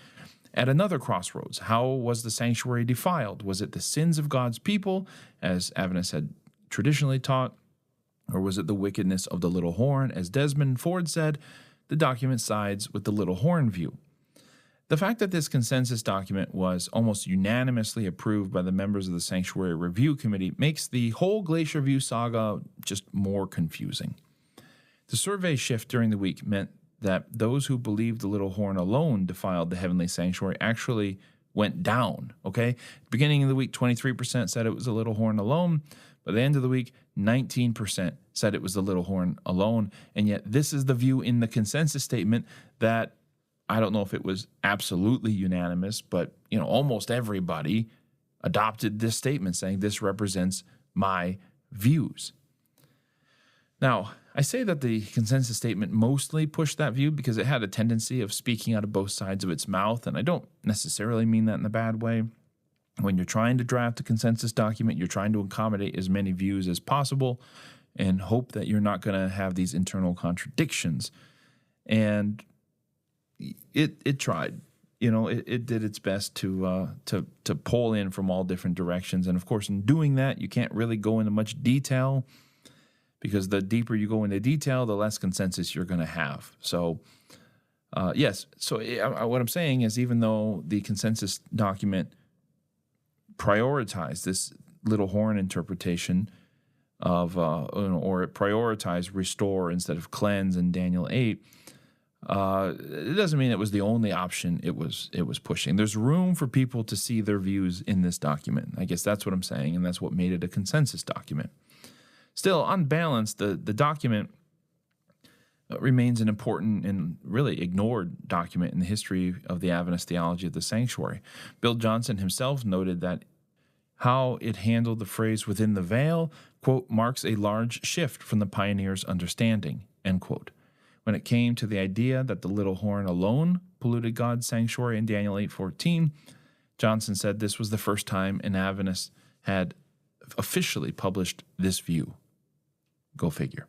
At another crossroads, how was the sanctuary defiled? Was it the sins of God's people, as Adventists had traditionally taught, or was it the wickedness of the little horn? As Desmond Ford said, the document sides with the little horn view. The fact that this consensus document was almost unanimously approved by the members of the Sanctuary Review Committee makes the whole Glacier View saga just more confusing. The survey shift during the week meant that those who believed the little horn alone defiled the heavenly sanctuary actually went down, okay? Beginning of the week, 23% said it was the little horn alone. By the end of the week, 19% said it was the little horn alone. And yet this is the view in the consensus statement that, I don't know if it was absolutely unanimous, but almost everybody adopted this statement saying this represents my views. Now, I say that the consensus statement mostly pushed that view because it had a tendency of speaking out of both sides of its mouth, and I don't necessarily mean that in a bad way. When you're trying to draft a consensus document, you're trying to accommodate as many views as possible and hope that you're not going to have these internal contradictions. And it tried. It did its best to pull in from all different directions. And, of course, in doing that, you can't really go into much detail because the deeper you go into detail, the less consensus you're going to have. So, yes. So what I'm saying is even though the consensus document prioritized this little horn interpretation of, or it prioritized restore instead of cleanse in Daniel 8, it doesn't mean it was the only option it was pushing. There's room for people to see their views in this document. I guess that's what I'm saying, and that's what made it a consensus document. Still, on balance, the document remains an important and really ignored document in the history of the Adventist theology of the sanctuary. Bill Johnson himself noted that how it handled the phrase within the veil, quote, marks a large shift from the pioneer's understanding, end quote. When it came to the idea that the little horn alone polluted God's sanctuary in Daniel 8:14, Johnson said this was the first time an Adventist had officially published this view. Go figure.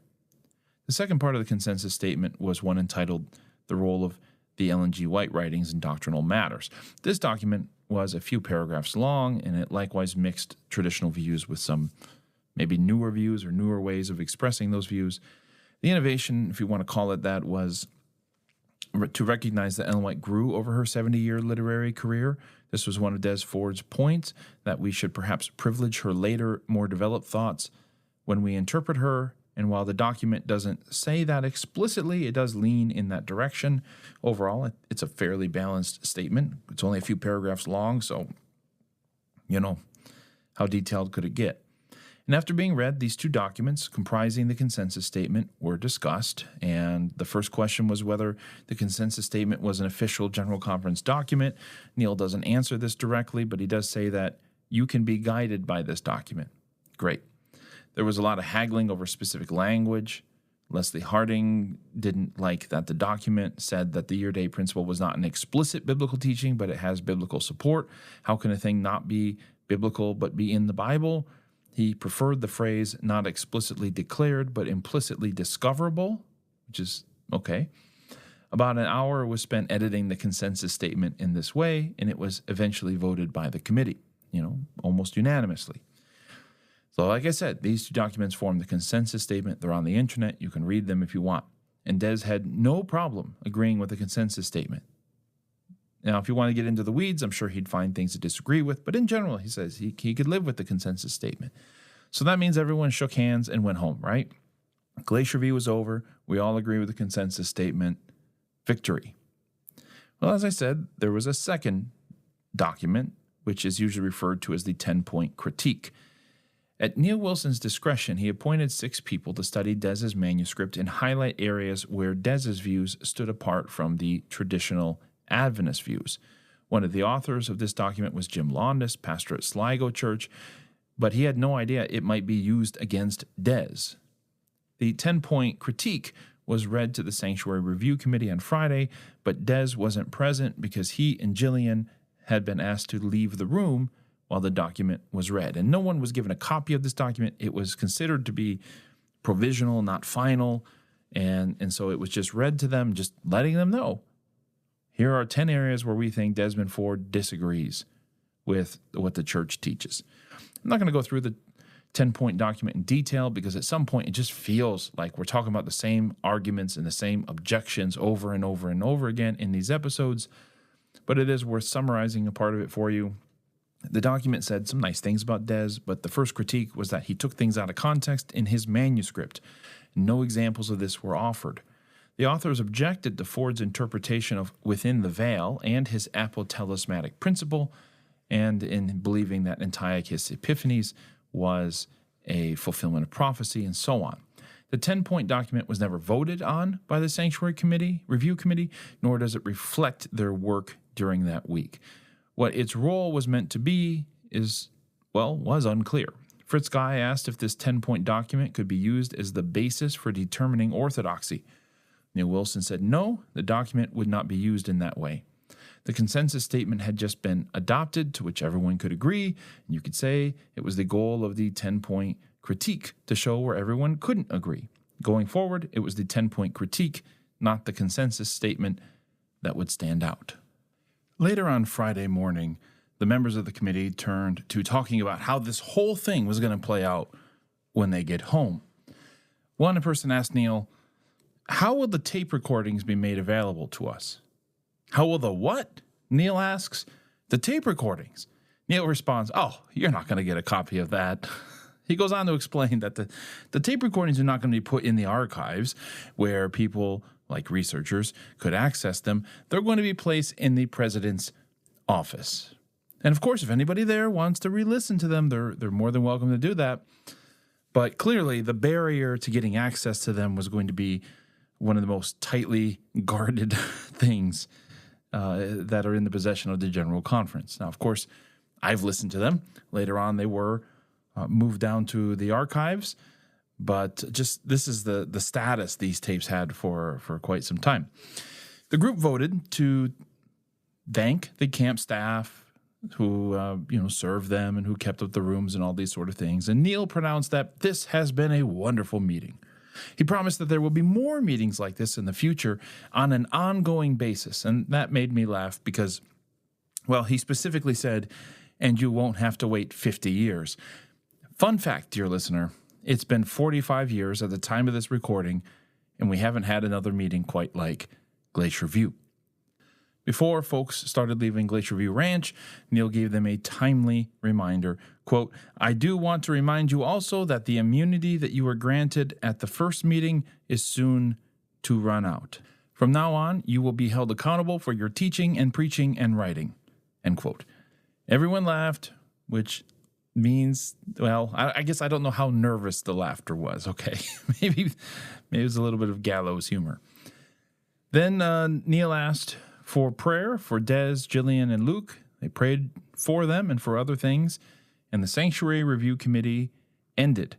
The second part of the consensus statement was one entitled The Role of the Ellen G. White Writings in Doctrinal Matters. This document was a few paragraphs long, and it likewise mixed traditional views with some maybe newer views or newer ways of expressing those views. The innovation, if you want to call it that, was to recognize that Ellen White grew over her 70-year literary career. This was one of Des Ford's points, that we should perhaps privilege her later, more developed thoughts when we interpret her. And while the document doesn't say that explicitly, it does lean in that direction. Overall, it's a fairly balanced statement. It's only a few paragraphs long, so, how detailed could it get? And after being read, these two documents comprising the consensus statement were discussed, and the first question was whether the consensus statement was an official General Conference document. Neil doesn't answer this directly, but he does say that you can be guided by this document. Great. There was a lot of haggling over specific language. Leslie Harding didn't like that the document said that the year-day principle was not an explicit biblical teaching, but it has biblical support. How can a thing not be biblical but be in the Bible? He preferred the phrase not explicitly declared but implicitly discoverable, which is okay. About an hour was spent editing the consensus statement in this way, and it was eventually voted by the committee, almost unanimously. So like I said, these two documents form the consensus statement. They're on the internet. You can read them if you want. And Des had no problem agreeing with the consensus statement. Now, if you want to get into the weeds, I'm sure he'd find things to disagree with. But in general, he says he could live with the consensus statement. So that means everyone shook hands and went home, right? Glacier View was over. We all agree with the consensus statement. Victory. Well, as I said, there was a second document, which is usually referred to as the 10-point critique. At Neil Wilson's discretion, he appointed 6 people to study Des's manuscript and highlight areas where Des's views stood apart from the traditional Adventist views. One of the authors of this document was Jim Laundis, pastor at Sligo Church, but he had no idea it might be used against Des. The 10-point critique was read to the Sanctuary Review Committee on Friday, but Des wasn't present because he and Jillian had been asked to leave the room while the document was read. And no one was given a copy of this document. It was considered to be provisional, not final, and so it was just read to them, just letting them know, here are 10 areas where we think Desmond Ford disagrees with what the church teaches. I'm not going to go through the 10-point document in detail because at some point it just feels like we're talking about the same arguments and the same objections over and over and over again in these episodes, but it is worth summarizing a part of it for you. The document said some nice things about Des, but the first critique was that he took things out of context in his manuscript. No examples of this were offered. The authors objected to Ford's interpretation of within the veil and his apotelesmatic principle, and in believing that Antiochus Epiphanes was a fulfillment of prophecy, and so on. The 10-point document was never voted on by the Sanctuary Review Committee, nor does it reflect their work during that week. What its role was meant to be was unclear. Fritz Guy asked if this 10-point document could be used as the basis for determining orthodoxy. Neil Wilson said no, the document would not be used in that way. The consensus statement had just been adopted, to which everyone could agree, and you could say it was the goal of the 10-point critique to show where everyone couldn't agree. Going forward, it was the 10-point critique, not the consensus statement, that would stand out. Later on Friday morning, the members of the committee turned to talking about how this whole thing was going to play out when they get home. One person asked Neil, "How will the tape recordings be made available to us?" "How will the what?" Neil asks. "The tape recordings." Neil responds, "Oh, you're not going to get a copy of that." He goes on to explain that the tape recordings are not going to be put in the archives where people, like researchers, could access them. They're going to be placed in the president's office. And of course, if anybody there wants to re-listen to them, they're more than welcome to do that. But clearly, the barrier to getting access to them was going to be one of the most tightly guarded things that are in the possession of the General Conference. Now, of course, I've listened to them. Later on, they were moved down to the archives. But just this is the status these tapes had for quite some time. The group voted to thank the camp staff who served them and who kept up the rooms and all these sort of things. And Neil pronounced that this has been a wonderful meeting. He promised that there will be more meetings like this in the future on an ongoing basis. And that made me laugh because, well, he specifically said, "And you won't have to wait 50 years. Fun fact, dear listener, it's been 45 years at the time of this recording, and we haven't had another meeting quite like Glacier View. Before folks started leaving Glacier View Ranch, Neil gave them a timely reminder. Quote, "I do want to remind you also that the immunity that you were granted at the first meeting is soon to run out. From now on, you will be held accountable for your teaching and preaching and writing." End quote. Everyone laughed, which means, well, I guess I don't know how nervous the laughter was. Okay, maybe it was a little bit of gallows humor. Then Neil asked for prayer for Des, Jillian, and Luke. They prayed for them and for other things, and the Sanctuary Review Committee ended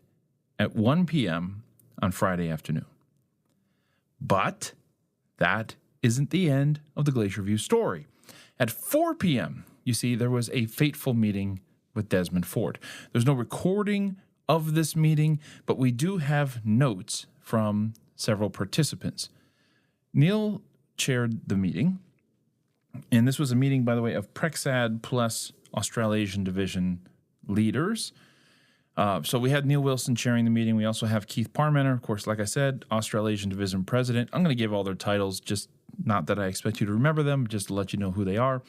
at 1 p.m. on Friday afternoon. But that isn't the end of the Glacier View story. At 4 p.m., you see, there was a fateful meeting with Desmond Ford. There's no recording of this meeting, but we do have notes from several participants. Neil chaired the meeting, and this was a meeting, by the way, of PREXAD plus Australasian Division leaders. So we had Neil Wilson chairing the meeting. We also have Keith Parmenter, of course, like I said, Australasian Division President. I'm going to give all their titles, just not that I expect you to remember them, just to let you know who they are.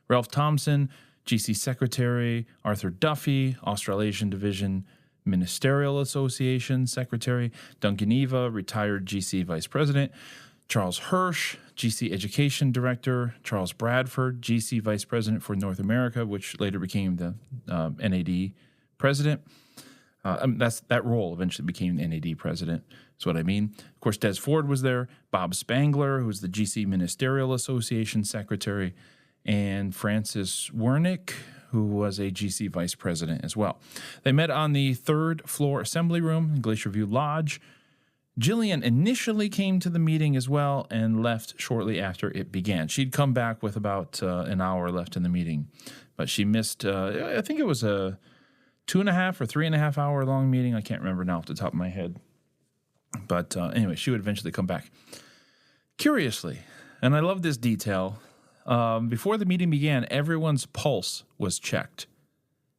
Ralph Thompson, GC Secretary. Arthur Duffy, Australasian Division Ministerial Association Secretary. Duncan Eva, retired GC Vice President. Charles Hirsch, GC Education Director. Charles Bradford, GC Vice President for North America, which later became the NAD President. That role eventually became the NAD President, is what I mean. Of course, Des Ford was there. Bob Spangler, who was the GC Ministerial Association Secretary. And Francis Wernick, who was a GC Vice President as well. They met on the third floor assembly room in Glacier View Lodge. Jillian initially came to the meeting as well and left shortly after it began. She'd come back with about an hour left in the meeting, but she missed, I think it was a 2.5 or 3.5 hour long meeting. I can't remember now off the top of my head. But anyway, she would eventually come back. Curiously, and I love this detail, before the meeting began, everyone's pulse was checked.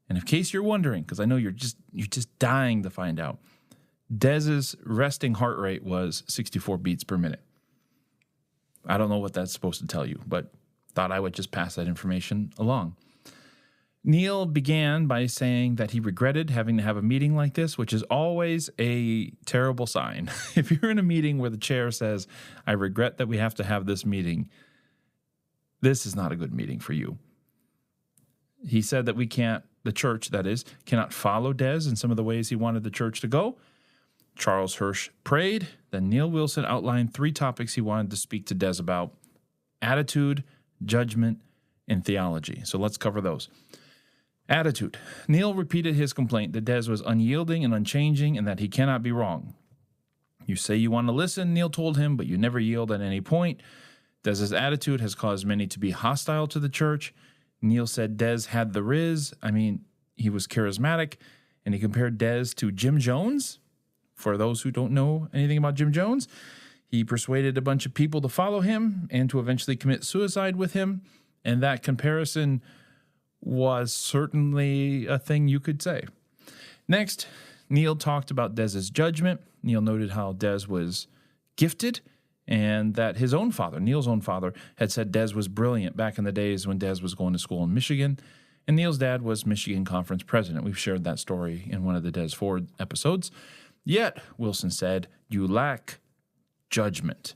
And in case you're wondering, because I know you're just dying to find out, Dez's resting heart rate was 64 beats per minute. I don't know what that's supposed to tell you, but thought I would just pass that information along. Neil began by saying that he regretted having to have a meeting like this, which is always a terrible sign. If you're in a meeting where the chair says, "I regret that we have to have this meeting," this is not a good meeting for you. He said that the church, that is, cannot follow Des in some of the ways he wanted the church to go. Charles Hirsch prayed. Then Neil Wilson outlined 3 topics he wanted to speak to Des about: attitude, judgment, and theology. So let's cover those. Attitude. Neil repeated his complaint that Des was unyielding and unchanging and that he cannot be wrong. You say you want to listen, Neil told him, but you never yield at any point. Des's attitude has caused many to be hostile to the church. Neil said Des had the riz. He was charismatic, and he compared Des to Jim Jones. For those who don't know anything about Jim Jones, he persuaded a bunch of people to follow him and to eventually commit suicide with him, and that comparison was certainly a thing you could say. Next, Neil talked about Des's judgment. Neil noted how Des was gifted and that his own father, Neil's own father, had said Des was brilliant back in the days when Des was going to school in Michigan. And Neil's dad was Michigan Conference president. We've shared that story in one of the Des Ford episodes. Yet, Wilson said, you lack judgment.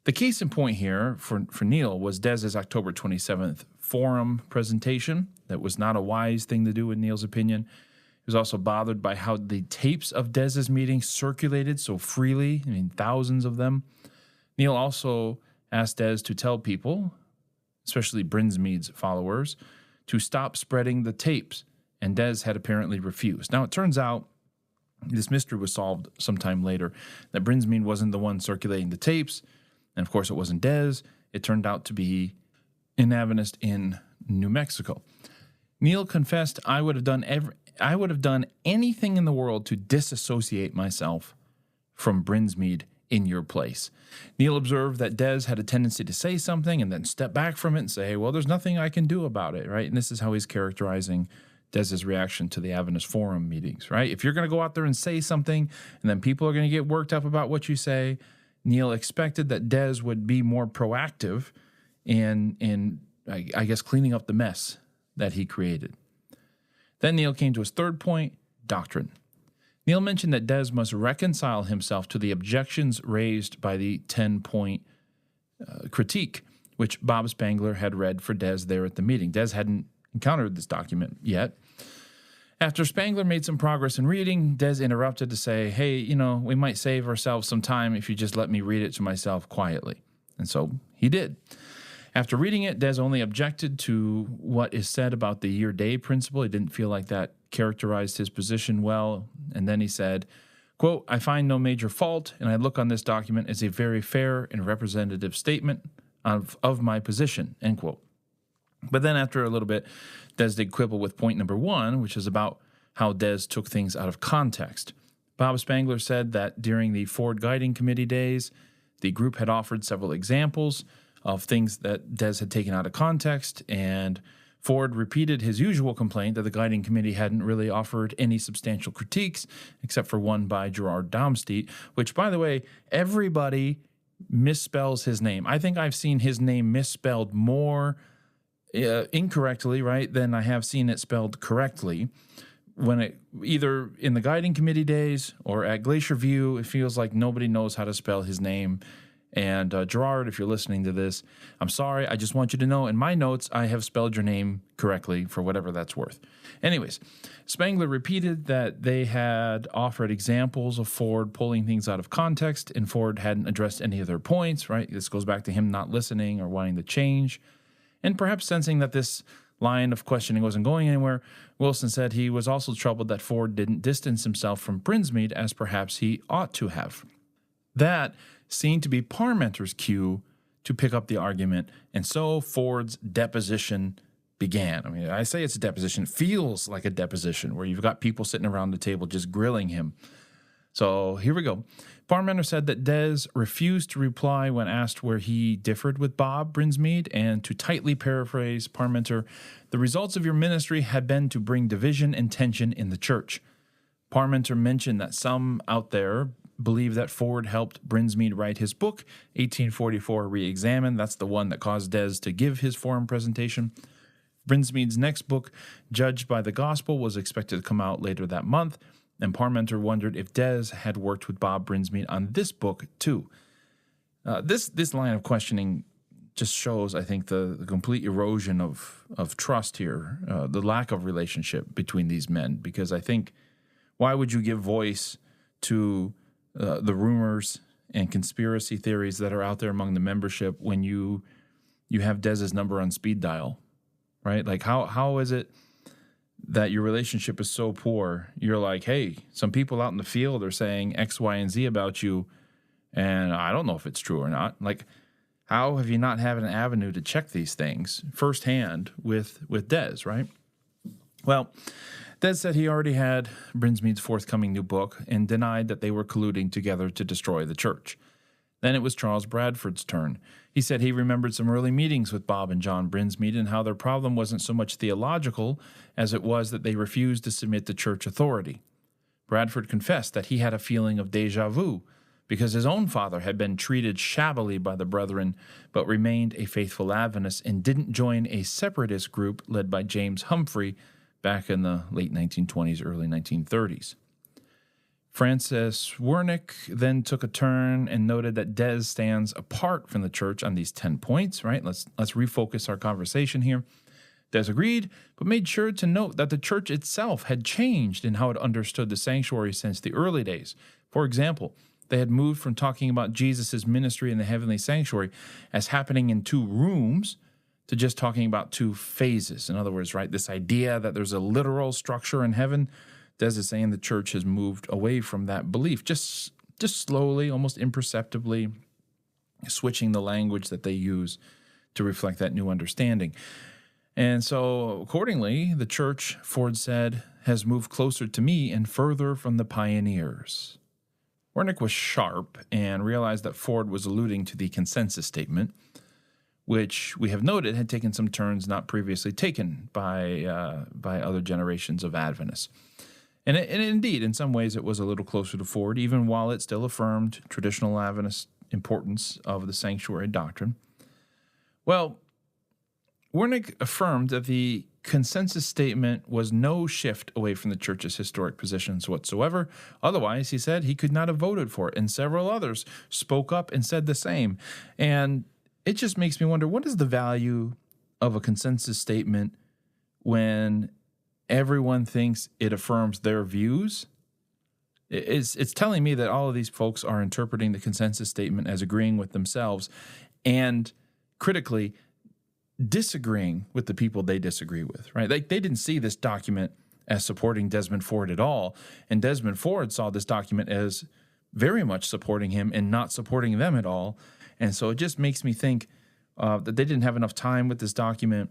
The case in point here for Neil was Des's October 27th forum presentation. That was not a wise thing to do in Neil's opinion. He was also bothered by how the tapes of Des's meetings circulated so freely, thousands of them. Neil also asked Des to tell people, especially Brinsmead's followers, to stop spreading the tapes, and Des had apparently refused. Now, it turns out this mystery was solved sometime later, that Brinsmead wasn't the one circulating the tapes, and of course it wasn't Des. It turned out to be an Adventist in New Mexico. Neil confessed, I would have done anything in the world to disassociate myself from Brinsmead in your place. Neil observed that Des had a tendency to say something and then step back from it and say, well, there's nothing I can do about it, right? And this is how he's characterizing Des's reaction to the Adventist Forum meetings, right? If you're going to go out there and say something and then people are going to get worked up about what you say, Neil expected that Des would be more proactive in I guess, cleaning up the mess that he created. Then Neil came to his third point, doctrine. Neil mentioned that Des must reconcile himself to the objections raised by the 10-point critique, which Bob Spangler had read for Des there at the meeting. Des hadn't encountered this document yet. After Spangler made some progress in reading, Des interrupted to say, hey, we might save ourselves some time if you just let me read it to myself quietly. And so he did. After reading it, Des only objected to what is said about the year-day principle. He didn't feel like that characterized his position well. And then he said, quote, I find no major fault, and I look on this document as a very fair and representative statement of my position, end quote. But then after a little bit, Des did quibble with point number 1, which is about how Des took things out of context. Bob Spangler said that during the Ford Guiding Committee days, the group had offered several examples of things that Des had taken out of context, and Ford repeated his usual complaint that the Guiding Committee hadn't really offered any substantial critiques, except for one by Gerard Domstedt, which, by the way, everybody misspells his name. I think I've seen his name misspelled more incorrectly, right, than I have seen it spelled correctly. When it either in the Guiding Committee days or at Glacier View, it feels like nobody knows how to spell his name. And Gerard, if you're listening to this, I'm sorry. I just want you to know in my notes, I have spelled your name correctly for whatever that's worth. Anyways, Spangler repeated that they had offered examples of Ford pulling things out of context, and Ford hadn't addressed any of their points, right? This goes back to him not listening or wanting to change. And perhaps sensing that this line of questioning wasn't going anywhere, Wilson said he was also troubled that Ford didn't distance himself from Brinsmead as perhaps he ought to have. That seemed to be Parmenter's cue to pick up the argument, and so Ford's deposition began. I say it's a deposition. It feels like a deposition where you've got people sitting around the table just grilling him. So here we go. Parmenter said that Des refused to reply when asked where he differed with Bob Brinsmead, and to tightly paraphrase Parmenter, the results of your ministry had been to bring division and tension in the church. Parmenter mentioned that some out there believe that Ford helped Brinsmead write his book, 1844 Re-Examined. That's the one that caused Des to give his forum presentation. Brinsmead's next book, Judged by the Gospel, was expected to come out later that month, and Parmenter wondered if Des had worked with Bob Brinsmead on this book too. This line of questioning just shows, I think, the complete erosion of trust here, the lack of relationship between these men, because I think, why would you give voice to the rumors and conspiracy theories that are out there among the membership when you have Des's number on speed dial, right? Like how is it that your relationship is so poor, you're like, hey, some people out in the field are saying X, Y, and Z about you, and I don't know if it's true or not. Like, how have you not had an avenue to check these things firsthand with Des, right? Well, Des said he already had Brinsmead's forthcoming new book and denied that they were colluding together to destroy the church. Then it was Charles Bradford's turn. He said he remembered some early meetings with Bob and John Brinsmead and how their problem wasn't so much theological as it was that they refused to submit to church authority. Bradford confessed that he had a feeling of déjà vu because his own father had been treated shabbily by the brethren but remained a faithful Adventist and didn't join a separatist group led by James Humphrey back in the late 1920s, early 1930s. Francis Wernick then took a turn and noted that Des stands apart from the church on these 10 points, right? Let's refocus our conversation here. Des agreed, but made sure to note that the church itself had changed in how it understood the sanctuary since the early days. For example, they had moved from talking about Jesus' ministry in the heavenly sanctuary as happening in 2 rooms to just talking about 2 phases. In other words, right, this idea that there's a literal structure in heaven. Des is saying the church has moved away from that belief, just slowly, almost imperceptibly, switching the language that they use to reflect that new understanding. And so, accordingly, the church, Ford said, has moved closer to me and further from the pioneers. Wernick was sharp and realized that Ford was alluding to the consensus statement, which we have noted had taken some turns not previously taken by other generations of Adventists. And indeed, in some ways, it was a little closer to Ford, even while it still affirmed traditional Adventist importance of the sanctuary doctrine. Well, Wernick affirmed that the consensus statement was no shift away from the church's historic positions whatsoever. Otherwise, he said, he could not have voted for it. And several others spoke up and said the same. And it just makes me wonder, what is the value of a consensus statement when everyone thinks it affirms their views? It's telling me that all of these folks are interpreting the consensus statement as agreeing with themselves and critically disagreeing with the people they disagree with, right? They didn't see this document as supporting Desmond Ford at all, and Desmond Ford saw this document as very much supporting him and not supporting them at all. And so it just makes me think that they didn't have enough time with this document.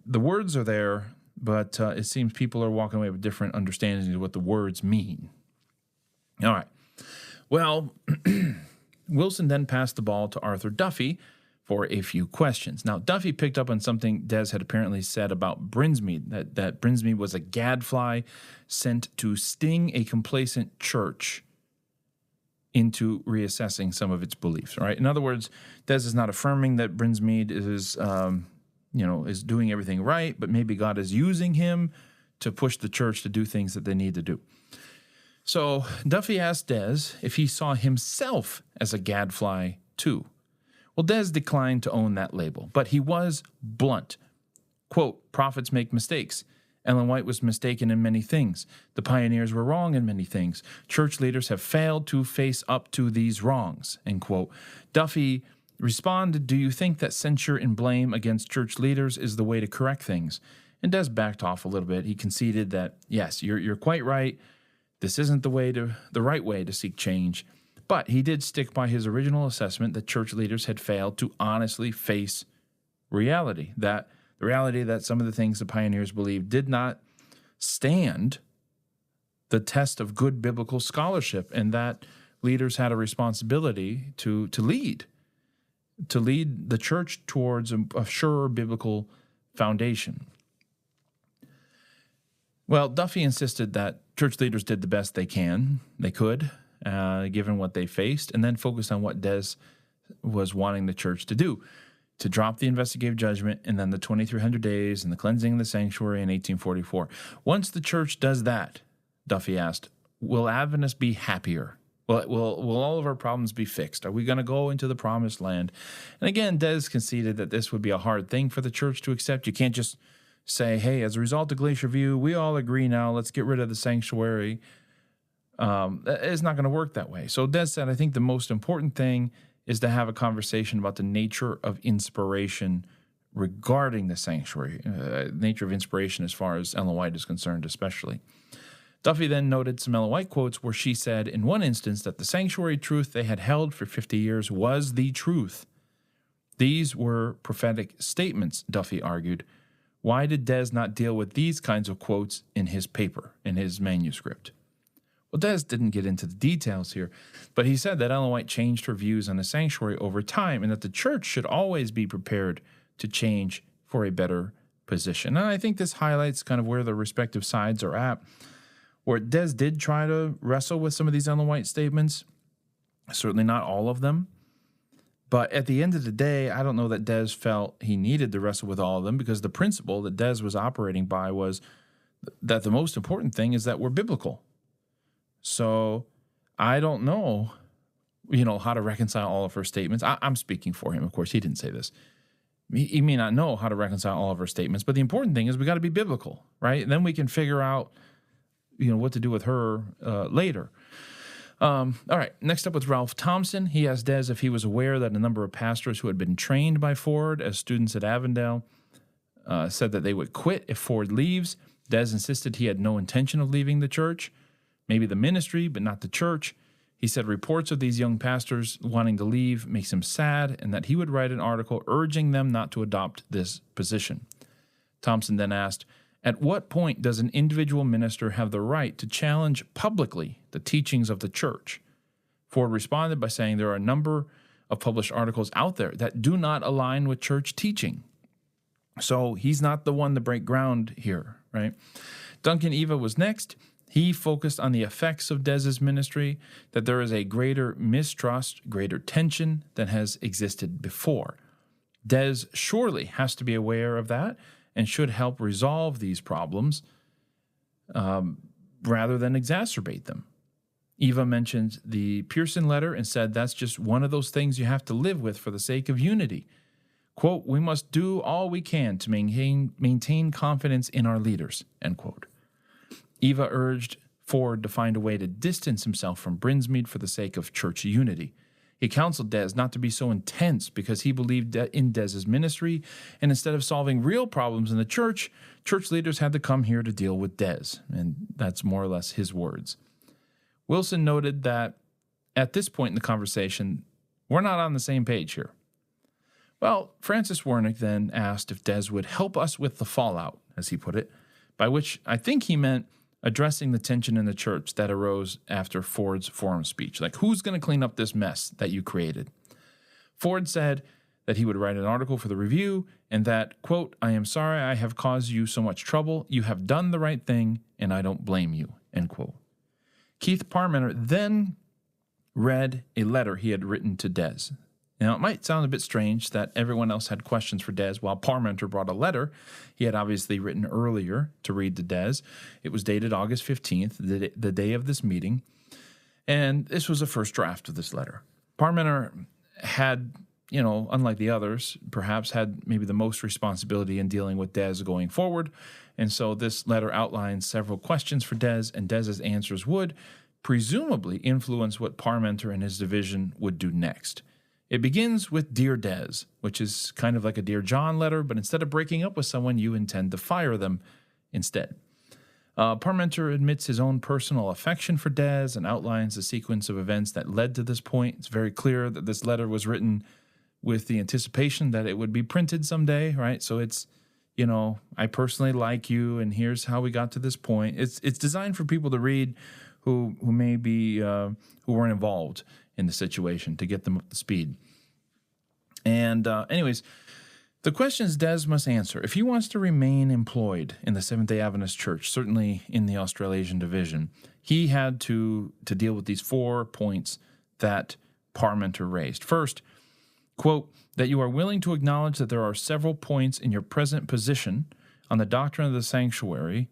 The words are there, but it seems people are walking away with different understandings of what the words mean. All right. Well, Wilson then passed the ball to Arthur Duffy for a few questions. Now, Duffy picked up on something Des had apparently said about Brinsmead, that Brinsmead was a gadfly sent to sting a complacent church into reassessing some of its beliefs, right? In other words, Des is not affirming that Brinsmead is doing everything right, but maybe God is using him to push the church to do things that they need to do. So Duffy asked Des if he saw himself as a gadfly too. Well, Des declined to own that label, but he was blunt. Quote, prophets make mistakes. Ellen White was mistaken in many things. The pioneers were wrong in many things. Church leaders have failed to face up to these wrongs, end quote. Duffy responded, do you think that censure and blame against church leaders is the way to correct things? And Des backed off a little bit. He conceded that, yes, you're quite right. This isn't the right way to seek change. But he did stick by his original assessment that church leaders had failed to honestly face reality, that the reality that some of the things the pioneers believed did not stand the test of good biblical scholarship, and that leaders had a responsibility to lead the church towards a surer biblical foundation. Well, Duffy insisted that church leaders did the best they could, given what they faced, and then focused on what Des was wanting the church to do, to drop the investigative judgment and then the 2,300 days and the cleansing of the sanctuary in 1844. Once the church does that, Duffy asked, will Adventists be happier? Will all of our problems be fixed? Are we going to go into the promised land? And again, Des conceded that this would be a hard thing for the church to accept. You can't just say, hey, as a result of Glacier View, we all agree now, let's get rid of the sanctuary. It's not going to work that way. So Des said, I think the most important thing is to have a conversation about the nature of inspiration regarding the sanctuary, nature of inspiration as far as Ellen White is concerned especially. Duffy then noted some Ellen White quotes where she said in one instance that the sanctuary truth they had held for 50 years was the truth. These were prophetic statements, Duffy argued. Why did Des not deal with these kinds of quotes in his paper, in his manuscript? Well, Des didn't get into the details here, but he said that Ellen White changed her views on the sanctuary over time and that the church should always be prepared to change for a better position. And I think this highlights kind of where the respective sides are at, where Des did try to wrestle with some of these Ellen White statements, certainly not all of them. But at the end of the day, I don't know that Des felt he needed to wrestle with all of them, because the principle that Des was operating by was that the most important thing is that we're biblical. So I don't know, how to reconcile all of her statements. I'm speaking for him, of course. He didn't say this. He may not know how to reconcile all of her statements, but the important thing is we got to be biblical, right? And then we can figure out, what to do with her later. All right, next up with Ralph Thompson. He asked Des if he was aware that a number of pastors who had been trained by Ford as students at Avondale said that they would quit if Ford leaves. Des insisted he had no intention of leaving the church, maybe the ministry, but not the church. He said reports of these young pastors wanting to leave makes him sad, and that he would write an article urging them not to adopt this position. Thompson then asked, at what point does an individual minister have the right to challenge publicly the teachings of the church? Ford responded by saying there are a number of published articles out there that do not align with church teaching. So he's not the one to break ground here, right? Duncan Eva was next. He focused on the effects of Des's ministry, that there is a greater mistrust, greater tension than has existed before. Des surely has to be aware of that and should help resolve these problems rather than exacerbate them. Eva mentioned the Pearson letter and said that's just one of those things you have to live with for the sake of unity. Quote, we must do all we can to maintain confidence in our leaders, end quote. Eva urged Ford to find a way to distance himself from Brinsmead for the sake of church unity. He counseled Des not to be so intense because he believed in Des's ministry, and instead of solving real problems in the church leaders had to come here to deal with Des, and that's more or less his words. Wilson noted that at this point in the conversation, we're not on the same page here. Well, Francis Wernick then asked if Des would help us with the fallout, as he put it, by which I think he meant addressing the tension in the church that arose after Ford's forum speech. Like, who's going to clean up this mess that you created? Ford said that he would write an article for the Review and that, quote, I am sorry I have caused you so much trouble. You have done the right thing, and I don't blame you, end quote. Keith Parmenter then read a letter he had written to Des. Now, it might sound a bit strange that everyone else had questions for Des while Parmenter brought a letter he had obviously written earlier to read to Des. It was dated August 15th, the day of this meeting, and this was a first draft of this letter. Parmenter had, unlike the others, perhaps had maybe the most responsibility in dealing with Des going forward, and so this letter outlines several questions for Des, and Des's answers would presumably influence what Parmenter and his division would do next. It begins with Dear Des, which is kind of like a Dear John letter, but instead of breaking up with someone, you intend to fire them instead. Parmenter admits his own personal affection for Des and outlines the sequence of events that led to this point. It's very clear that this letter was written with the anticipation that it would be printed someday, right? So it's, I personally like you, and here's how we got to this point. It's designed for people to read who may be who weren't involved in the situation, to get them up to speed. And anyways, the questions Des must answer if he wants to remain employed in the Seventh-day Adventist Church, certainly in the Australasian division, he had to deal with these 4 points that Parmenter raised. First, quote, that you are willing to acknowledge that there are several points in your present position on the doctrine of the sanctuary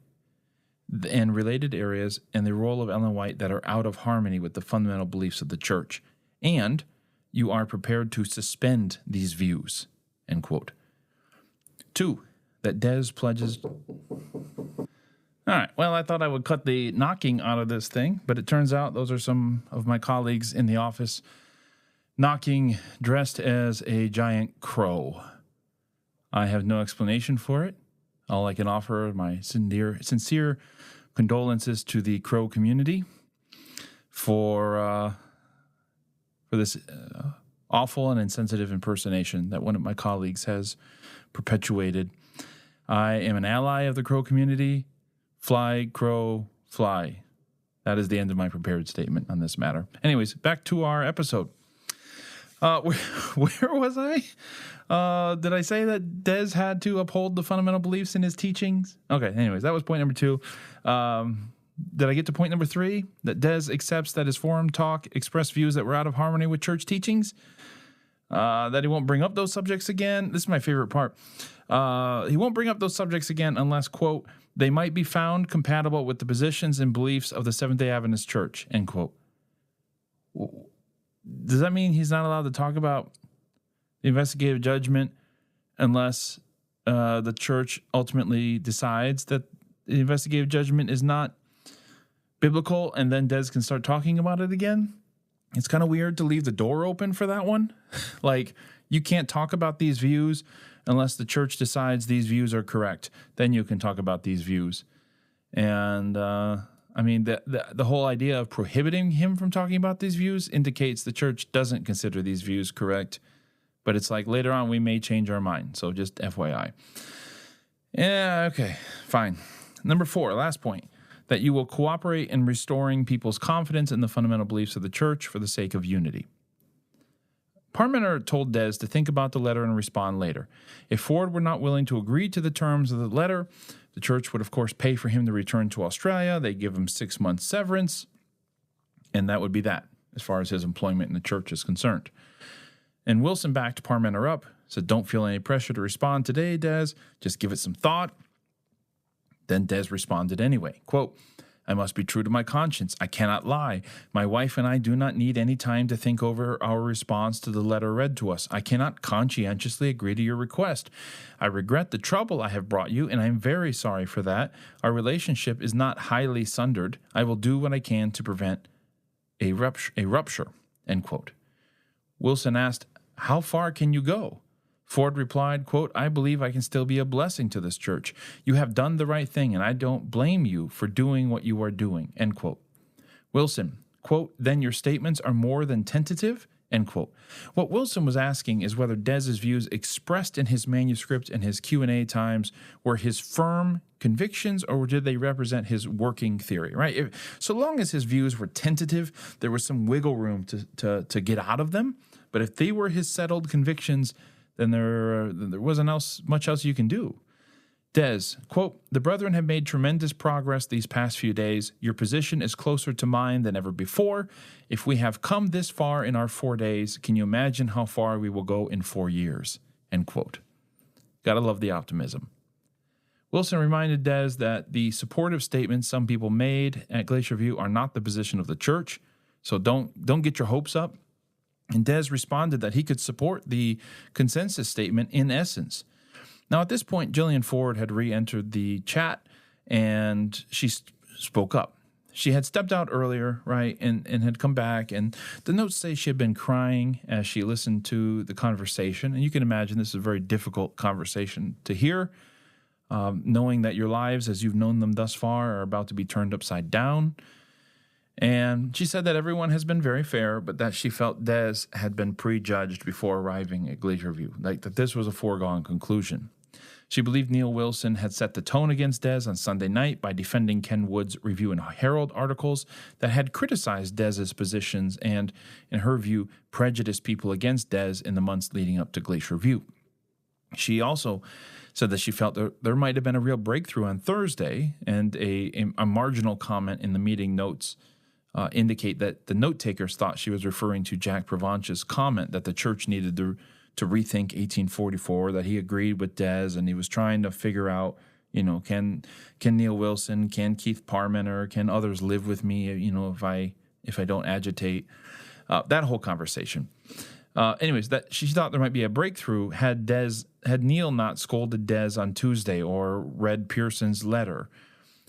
and related areas and the role of Ellen White that are out of harmony with the fundamental beliefs of the church, and you are prepared to suspend these views, end quote. 2, that Des pledges... All right, well, I thought I would cut the knocking out of this thing, but it turns out those are some of my colleagues in the office knocking dressed as a giant crow. I have no explanation for it. All I can offer are my sincere condolences to the Crow community for this awful and insensitive impersonation that one of my colleagues has perpetuated. I am an ally of the Crow community. Fly, Crow, fly. That is the end of my prepared statement on this matter. Anyways, back to our episode. Where was I? Did I say that Des had to uphold the fundamental beliefs in his teachings? Okay, anyways, that was point number 2. Did I get to point number 3? That Des accepts that his forum talk expressed views that were out of harmony with church teachings? That he won't bring up those subjects again? This is my favorite part. He won't bring up those subjects again unless, quote, they might be found compatible with the positions and beliefs of the Seventh-day Adventist Church, end quote. Does that mean he's not allowed to talk about the investigative judgment unless the church ultimately decides that the investigative judgment is not biblical, and then Des can start talking about it again? It's kind of weird to leave the door open for that one. Like, you can't talk about these views unless the church decides these views are correct. Then you can talk about these views. And, I mean, the whole idea of prohibiting him from talking about these views indicates the church doesn't consider these views correct. But it's like later on we may change our mind. So just FYI. Yeah, okay, fine. Number 4, last point. That you will cooperate in restoring people's confidence in the fundamental beliefs of the church for the sake of unity. Parmenter told Des to think about the letter and respond later. If Ford were not willing to agree to the terms of the letter, the church would, of course, pay for him to return to Australia. They'd give him 6 months severance, and that would be that, as far as his employment in the church is concerned. And Wilson backed Parmenter up, said, don't feel any pressure to respond today, Des. Just give it some thought. Then Des responded anyway, quote, I must be true to my conscience. I cannot lie. My wife and I do not need any time to think over our response to the letter read to us. I cannot conscientiously agree to your request. I regret the trouble I have brought you, and I am very sorry for that. Our relationship is not highly sundered. I will do what I can to prevent a rupture, end quote. Wilson asked, how far can you go? Ford replied, quote, I believe I can still be a blessing to this church. You have done the right thing, and I don't blame you for doing what you are doing, end quote. Wilson, quote, then your statements are more than tentative, end quote. What Wilson was asking is whether Des's views expressed in his manuscript and his Q&A times were his firm convictions, or did they represent his working theory, right? So long as his views were tentative, there was some wiggle room to get out of them. But if they were his settled convictions, then there wasn't much else you can do. Des, quote, the brethren have made tremendous progress these past few days. Your position is closer to mine than ever before. If we have come this far in our 4 days, can you imagine how far we will go in 4 years, end quote. Gotta love the optimism. Wilson reminded Des that the supportive statements some people made at Glacier View are not the position of the church, so don't get your hopes up. And Des responded that he could support the consensus statement in essence. Now, at this point, Jillian Ford had re-entered the chat, and she spoke up. She had stepped out earlier, right, and had come back, and the notes say she had been crying as she listened to the conversation. And you can imagine this is a very difficult conversation to hear, knowing that your lives, as you've known them thus far, are about to be turned upside down. And she said that everyone has been very fair, but that she felt Des had been prejudged before arriving at Glacier View, like that this was a foregone conclusion. She believed Neil Wilson had set the tone against Des on Sunday night by defending Ken Wood's Review and Herald articles that had criticized Des's positions and, in her view, prejudiced people against Des in the months leading up to Glacier View. She also said that she felt there might have been a real breakthrough on Thursday, and a marginal comment in the meeting notes indicate that the note takers thought she was referring to Jack Pravanch's comment that the church needed to rethink 1844, that he agreed with Des, and he was trying to figure out, can Neil Wilson, can Keith Parmenter, can others live with me, if I don't agitate, that whole conversation. Anyways, that she thought there might be a breakthrough had Neil not scolded Des on Tuesday or read Pearson's letter.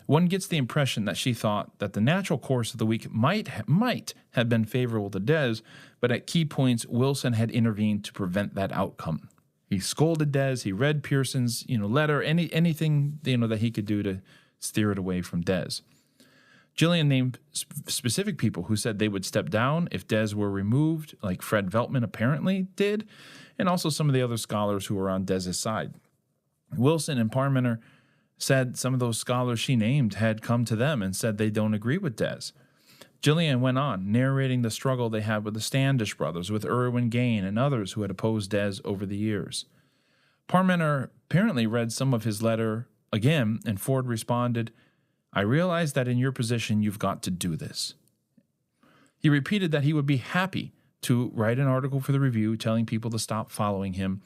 One gets the impression that she thought that the natural course of the week might have been favorable to Des, but at key points, Wilson had intervened to prevent that outcome. He scolded Des. He read Pearson's, letter, anything, that he could do to steer it away from Des. Jillian named specific people who said they would step down if Des were removed, like Fred Veltman apparently did, and also some of the other scholars who were on Des's side. Wilson and Parmenter said some of those scholars she named had come to them and said they don't agree with Des. Jillian went on, narrating the struggle they had with the Standish brothers, with Irwin Gain and others who had opposed Des over the years. Parmenter apparently read some of his letter again, and Ford responded, "I realize that in your position you've got to do this." He repeated that he would be happy to write an article for the Review telling people to stop following him.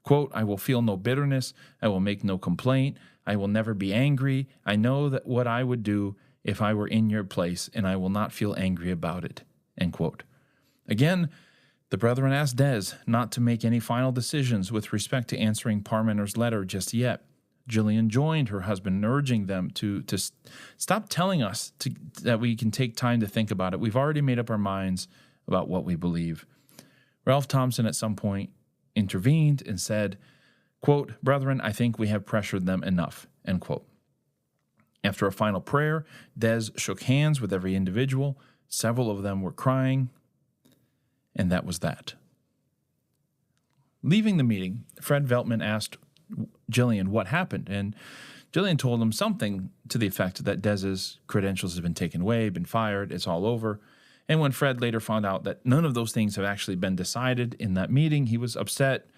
Quote, "I will feel no bitterness. I will make no complaint. I will never be angry. I know that what I would do if I were in your place, and I will not feel angry about it." End quote. Again, the brethren asked Des not to make any final decisions with respect to answering Parmenter's letter just yet. Jillian joined her husband in urging them to stop telling us that we can take time to think about it. We've already made up our minds about what we believe. Ralph Thompson at some point intervened and said, quote, "Brethren, I think we have pressured them enough," end quote. After a final prayer, Des shook hands with every individual. Several of them were crying, and that was that. Leaving the meeting, Fred Veltman asked Jillian what happened, and Jillian told him something to the effect that Des's credentials have been taken away, been fired, it's all over. And when Fred later found out that none of those things have actually been decided in that meeting, he was upset.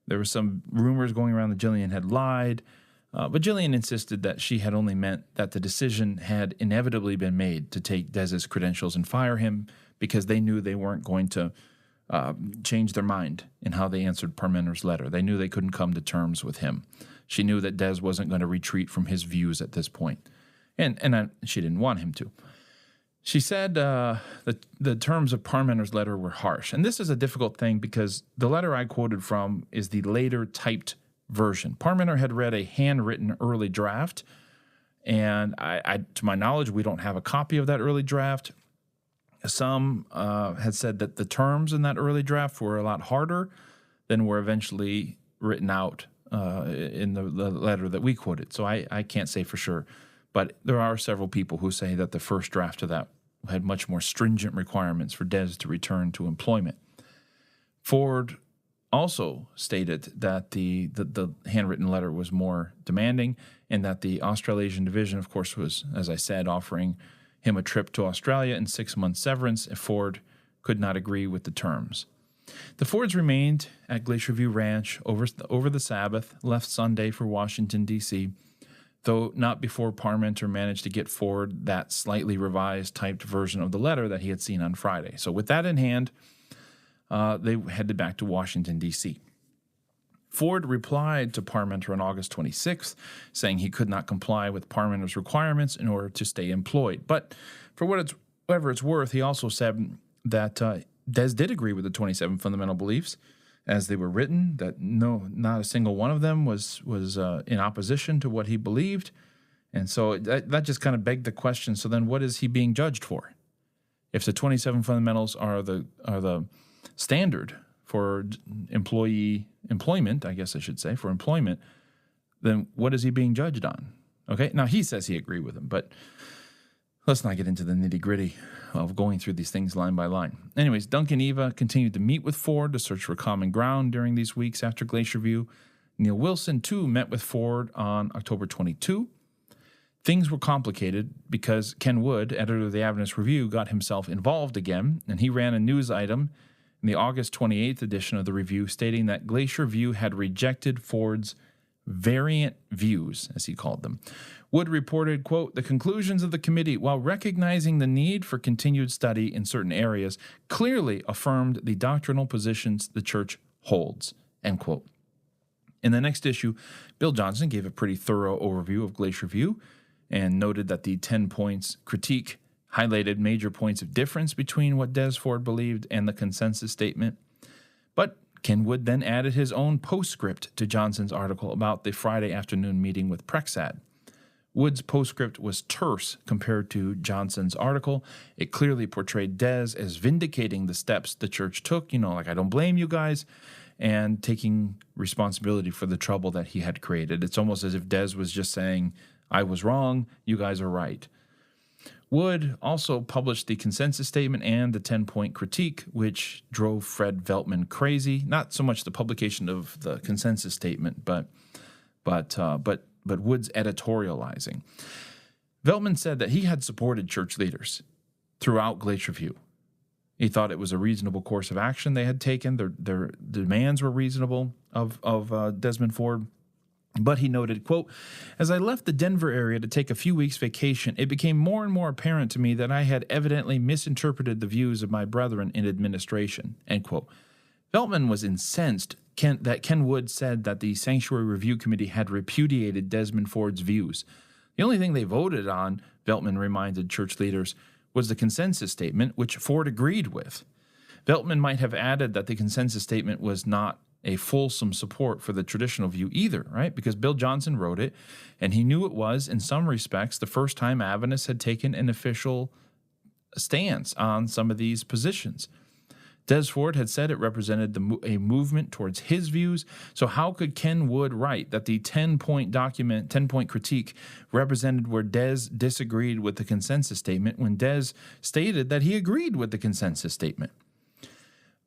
There were some rumors going around that Jillian had lied, but Jillian insisted that she had only meant that the decision had inevitably been made to take Des's credentials and fire him because they knew they weren't going to change their mind in how they answered Parmenter's letter. They knew they couldn't come to terms with him. She knew that Des wasn't going to retreat from his views at this point, and she didn't want him to. She said the terms of Parmenter's letter were harsh. And this is a difficult thing because the letter I quoted from is the later typed version. Parmenter had read a handwritten early draft, and I to my knowledge, we don't have a copy of that early draft. Some had said that the terms in that early draft were a lot harder than were eventually written out in the letter that we quoted. So I can't say for sure. But there are several people who say that the first draft of that had much more stringent requirements for Des to return to employment. Ford also stated that the handwritten letter was more demanding and that the Australasian division, of course, was, as I said, offering him a trip to Australia and 6 months severance if Ford could not agree with the terms. The Fords remained at Glacier View Ranch over the Sabbath, left Sunday for Washington, D.C., though not before Parmenter managed to get Ford that slightly revised typed version of the letter that he had seen on Friday. So with that in hand, they headed back to Washington, D.C. Ford replied to Parmenter on August 26th, saying he could not comply with Parmenter's requirements in order to stay employed. But for whatever it's worth, he also said that Des did agree with the 27 fundamental beliefs as they were written, that not a single one of them was in opposition to what he believed. And so that just kind of begged the question, so then what is he being judged for? If the 27 fundamentals are the standard for employment, I guess I should say, for employment, then what is he being judged on? Okay, now he says he agreed with them, but let's not get into the nitty-gritty of going through these things line by line. Anyways, Dunk and Eva continued to meet with Ford to search for common ground during these weeks after Glacier View. Neil Wilson, too, met with Ford on October 22. Things were complicated because Ken Wood, editor of the Adventist Review, got himself involved again, and he ran a news item in the August 28th edition of the Review stating that Glacier View had rejected Ford's variant views, as he called them. Wood reported, quote, "The conclusions of the committee, while recognizing the need for continued study in certain areas, clearly affirmed the doctrinal positions the church holds," end quote. In the next issue, Bill Johnson gave a pretty thorough overview of Glacier View and noted that the 10 points critique highlighted major points of difference between what Des Ford believed and the consensus statement. But Ken Wood then added his own postscript to Johnson's article about the Friday afternoon meeting with PREXAD. Wood's postscript was terse compared to Johnson's article. It clearly portrayed Des as vindicating the steps the church took, like, I don't blame you guys, and taking responsibility for the trouble that he had created. It's almost as if Des was just saying, I was wrong, you guys are right. Wood also published the consensus statement and the 10-point critique, which drove Fred Veltman crazy. Not so much the publication of the consensus statement, but Wood's editorializing. Veltman said that he had supported church leaders throughout Glacier View. He thought it was a reasonable course of action they had taken. Their demands were reasonable of Desmond Ford. But he noted, quote, as I left the Denver area to take a few weeks vacation, it became more and more apparent to me that I had evidently misinterpreted the views of my brethren in administration, end quote. Veltman was incensed that Ken Wood said that the Sanctuary Review Committee had repudiated Desmond Ford's views. The only thing they voted on, Veltman reminded church leaders, was the consensus statement, which Ford agreed with. Veltman might have added that the consensus statement was not a fulsome support for the traditional view either, right? Because Bill Johnson wrote it, and he knew it was, in some respects, the first time Adventists had taken an official stance on some of these positions. Des Ford had said it represented a movement towards his views, so how could Ken Wood write that the 10-point critique represented where Des disagreed with the consensus statement when Des stated that he agreed with the consensus statement?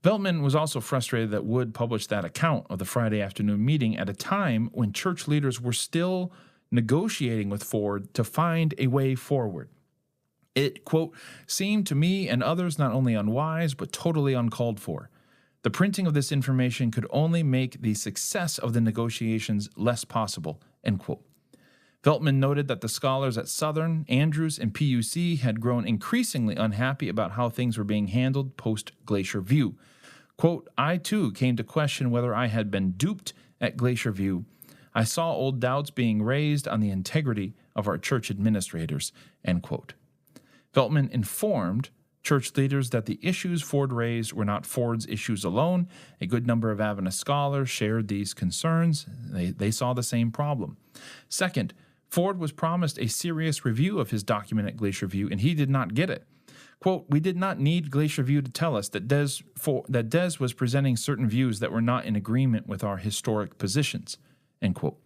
Veltman was also frustrated that Wood published that account of the Friday afternoon meeting at a time when church leaders were still negotiating with Ford to find a way forward. It, quote, seemed to me and others not only unwise, but totally uncalled for. The printing of this information could only make the success of the negotiations less possible, end quote. Veltman noted that the scholars at Southern, Andrews, and PUC had grown increasingly unhappy about how things were being handled post-Glacier View. Quote, I too came to question whether I had been duped at Glacier View. I saw old doubts being raised on the integrity of our church administrators, end quote. Veltman informed church leaders that the issues Ford raised were not Ford's issues alone. A good number of Adventist scholars shared these concerns. They saw the same problem. Second, Ford was promised a serious review of his document at Glacier View, and he did not get it. Quote, we did not need Glacier View to tell us that Des was presenting certain views that were not in agreement with our historic positions, end quote.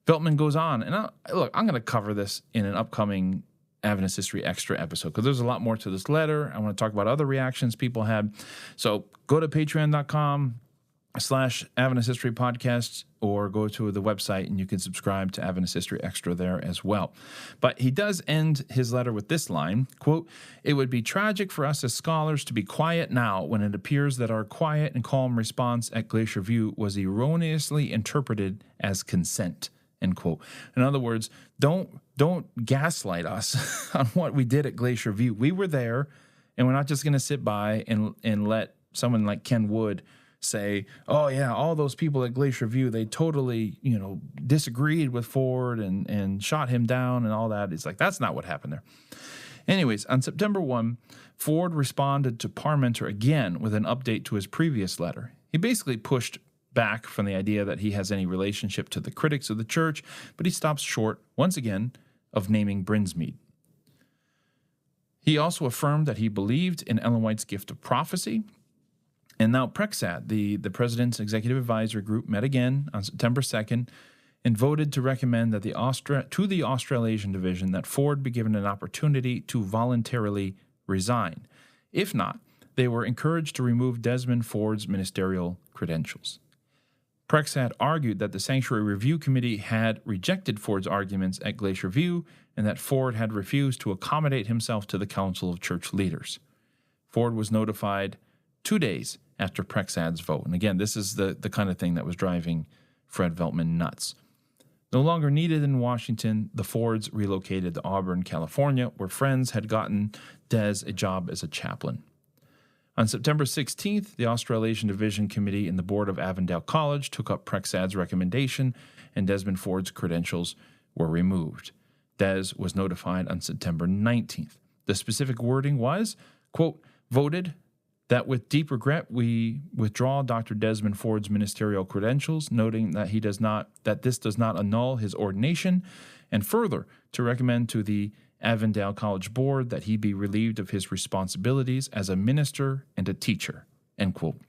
Veltman goes on, and I'm going to cover this in an upcoming Adventist History Extra episode because there's a lot more to this letter. I want to talk about other reactions people had. So go to patreon.com/Adventist History Podcast or go to the website and you can subscribe to Adventist History Extra there as well. But he does end his letter with this line, quote, it would be tragic for us as scholars to be quiet now when it appears that our quiet and calm response at Glacier View was erroneously interpreted as consent, end quote. In other words, don't gaslight us on what we did at Glacier View. We were there, and we're not just going to sit by and let someone like Ken Wood say, oh, yeah, all those people at Glacier View, they totally, disagreed with Ford and shot him down and all that. It's like, that's not what happened there. Anyways, on September 1, Ford responded to Parmenter again with an update to his previous letter. He basically pushed back from the idea that he has any relationship to the critics of the church, but he stops short, once again, of naming Brinsmead. He also affirmed that he believed in Ellen White's gift of prophecy. And now PREXAD, the President's Executive Advisory Group, met again on September 2nd and voted to recommend that to the Australasian Division that Ford be given an opportunity to voluntarily resign. If not, they were encouraged to remove Desmond Ford's ministerial credentials. PREXAD argued that the Sanctuary Review Committee had rejected Ford's arguments at Glacier View and that Ford had refused to accommodate himself to the Council of Church Leaders. Ford was notified 2 days after PREXAD's vote. And again, this is the kind of thing that was driving Fred Veltman nuts. No longer needed in Washington, the Fords relocated to Auburn, California, where friends had gotten Des a job as a chaplain. On September 16th, the Australasian Division Committee and the Board of Avondale College took up PREXAD's recommendation, and Desmond Ford's credentials were removed. Des was notified on September 19th. The specific wording was, quote, voted that with deep regret we withdraw Dr. Desmond Ford's ministerial credentials, noting that this does not annul his ordination, and further to recommend to the Avondale College Board that he be relieved of his responsibilities as a minister and a teacher, end quote.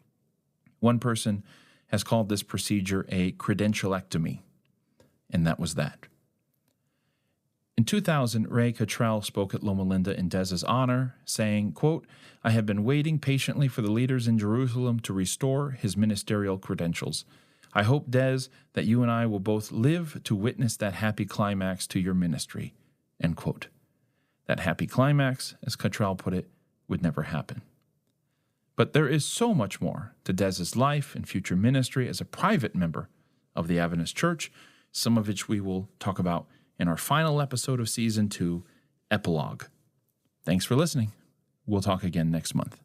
One person has called this procedure a credentialectomy, and that was that. In 2000, Ray Cottrell spoke at Loma Linda in Des's honor, saying, quote, "I have been waiting patiently for the leaders in Jerusalem to restore his ministerial credentials. I hope, Des, that you and I will both live to witness that happy climax to your ministry," end quote. That happy climax, as Cottrell put it, would never happen. But there is so much more to Des's life and future ministry as a private member of the Adventist Church, some of which we will talk about in our final episode of Season 2, Epilogue. Thanks for listening. We'll talk again next month.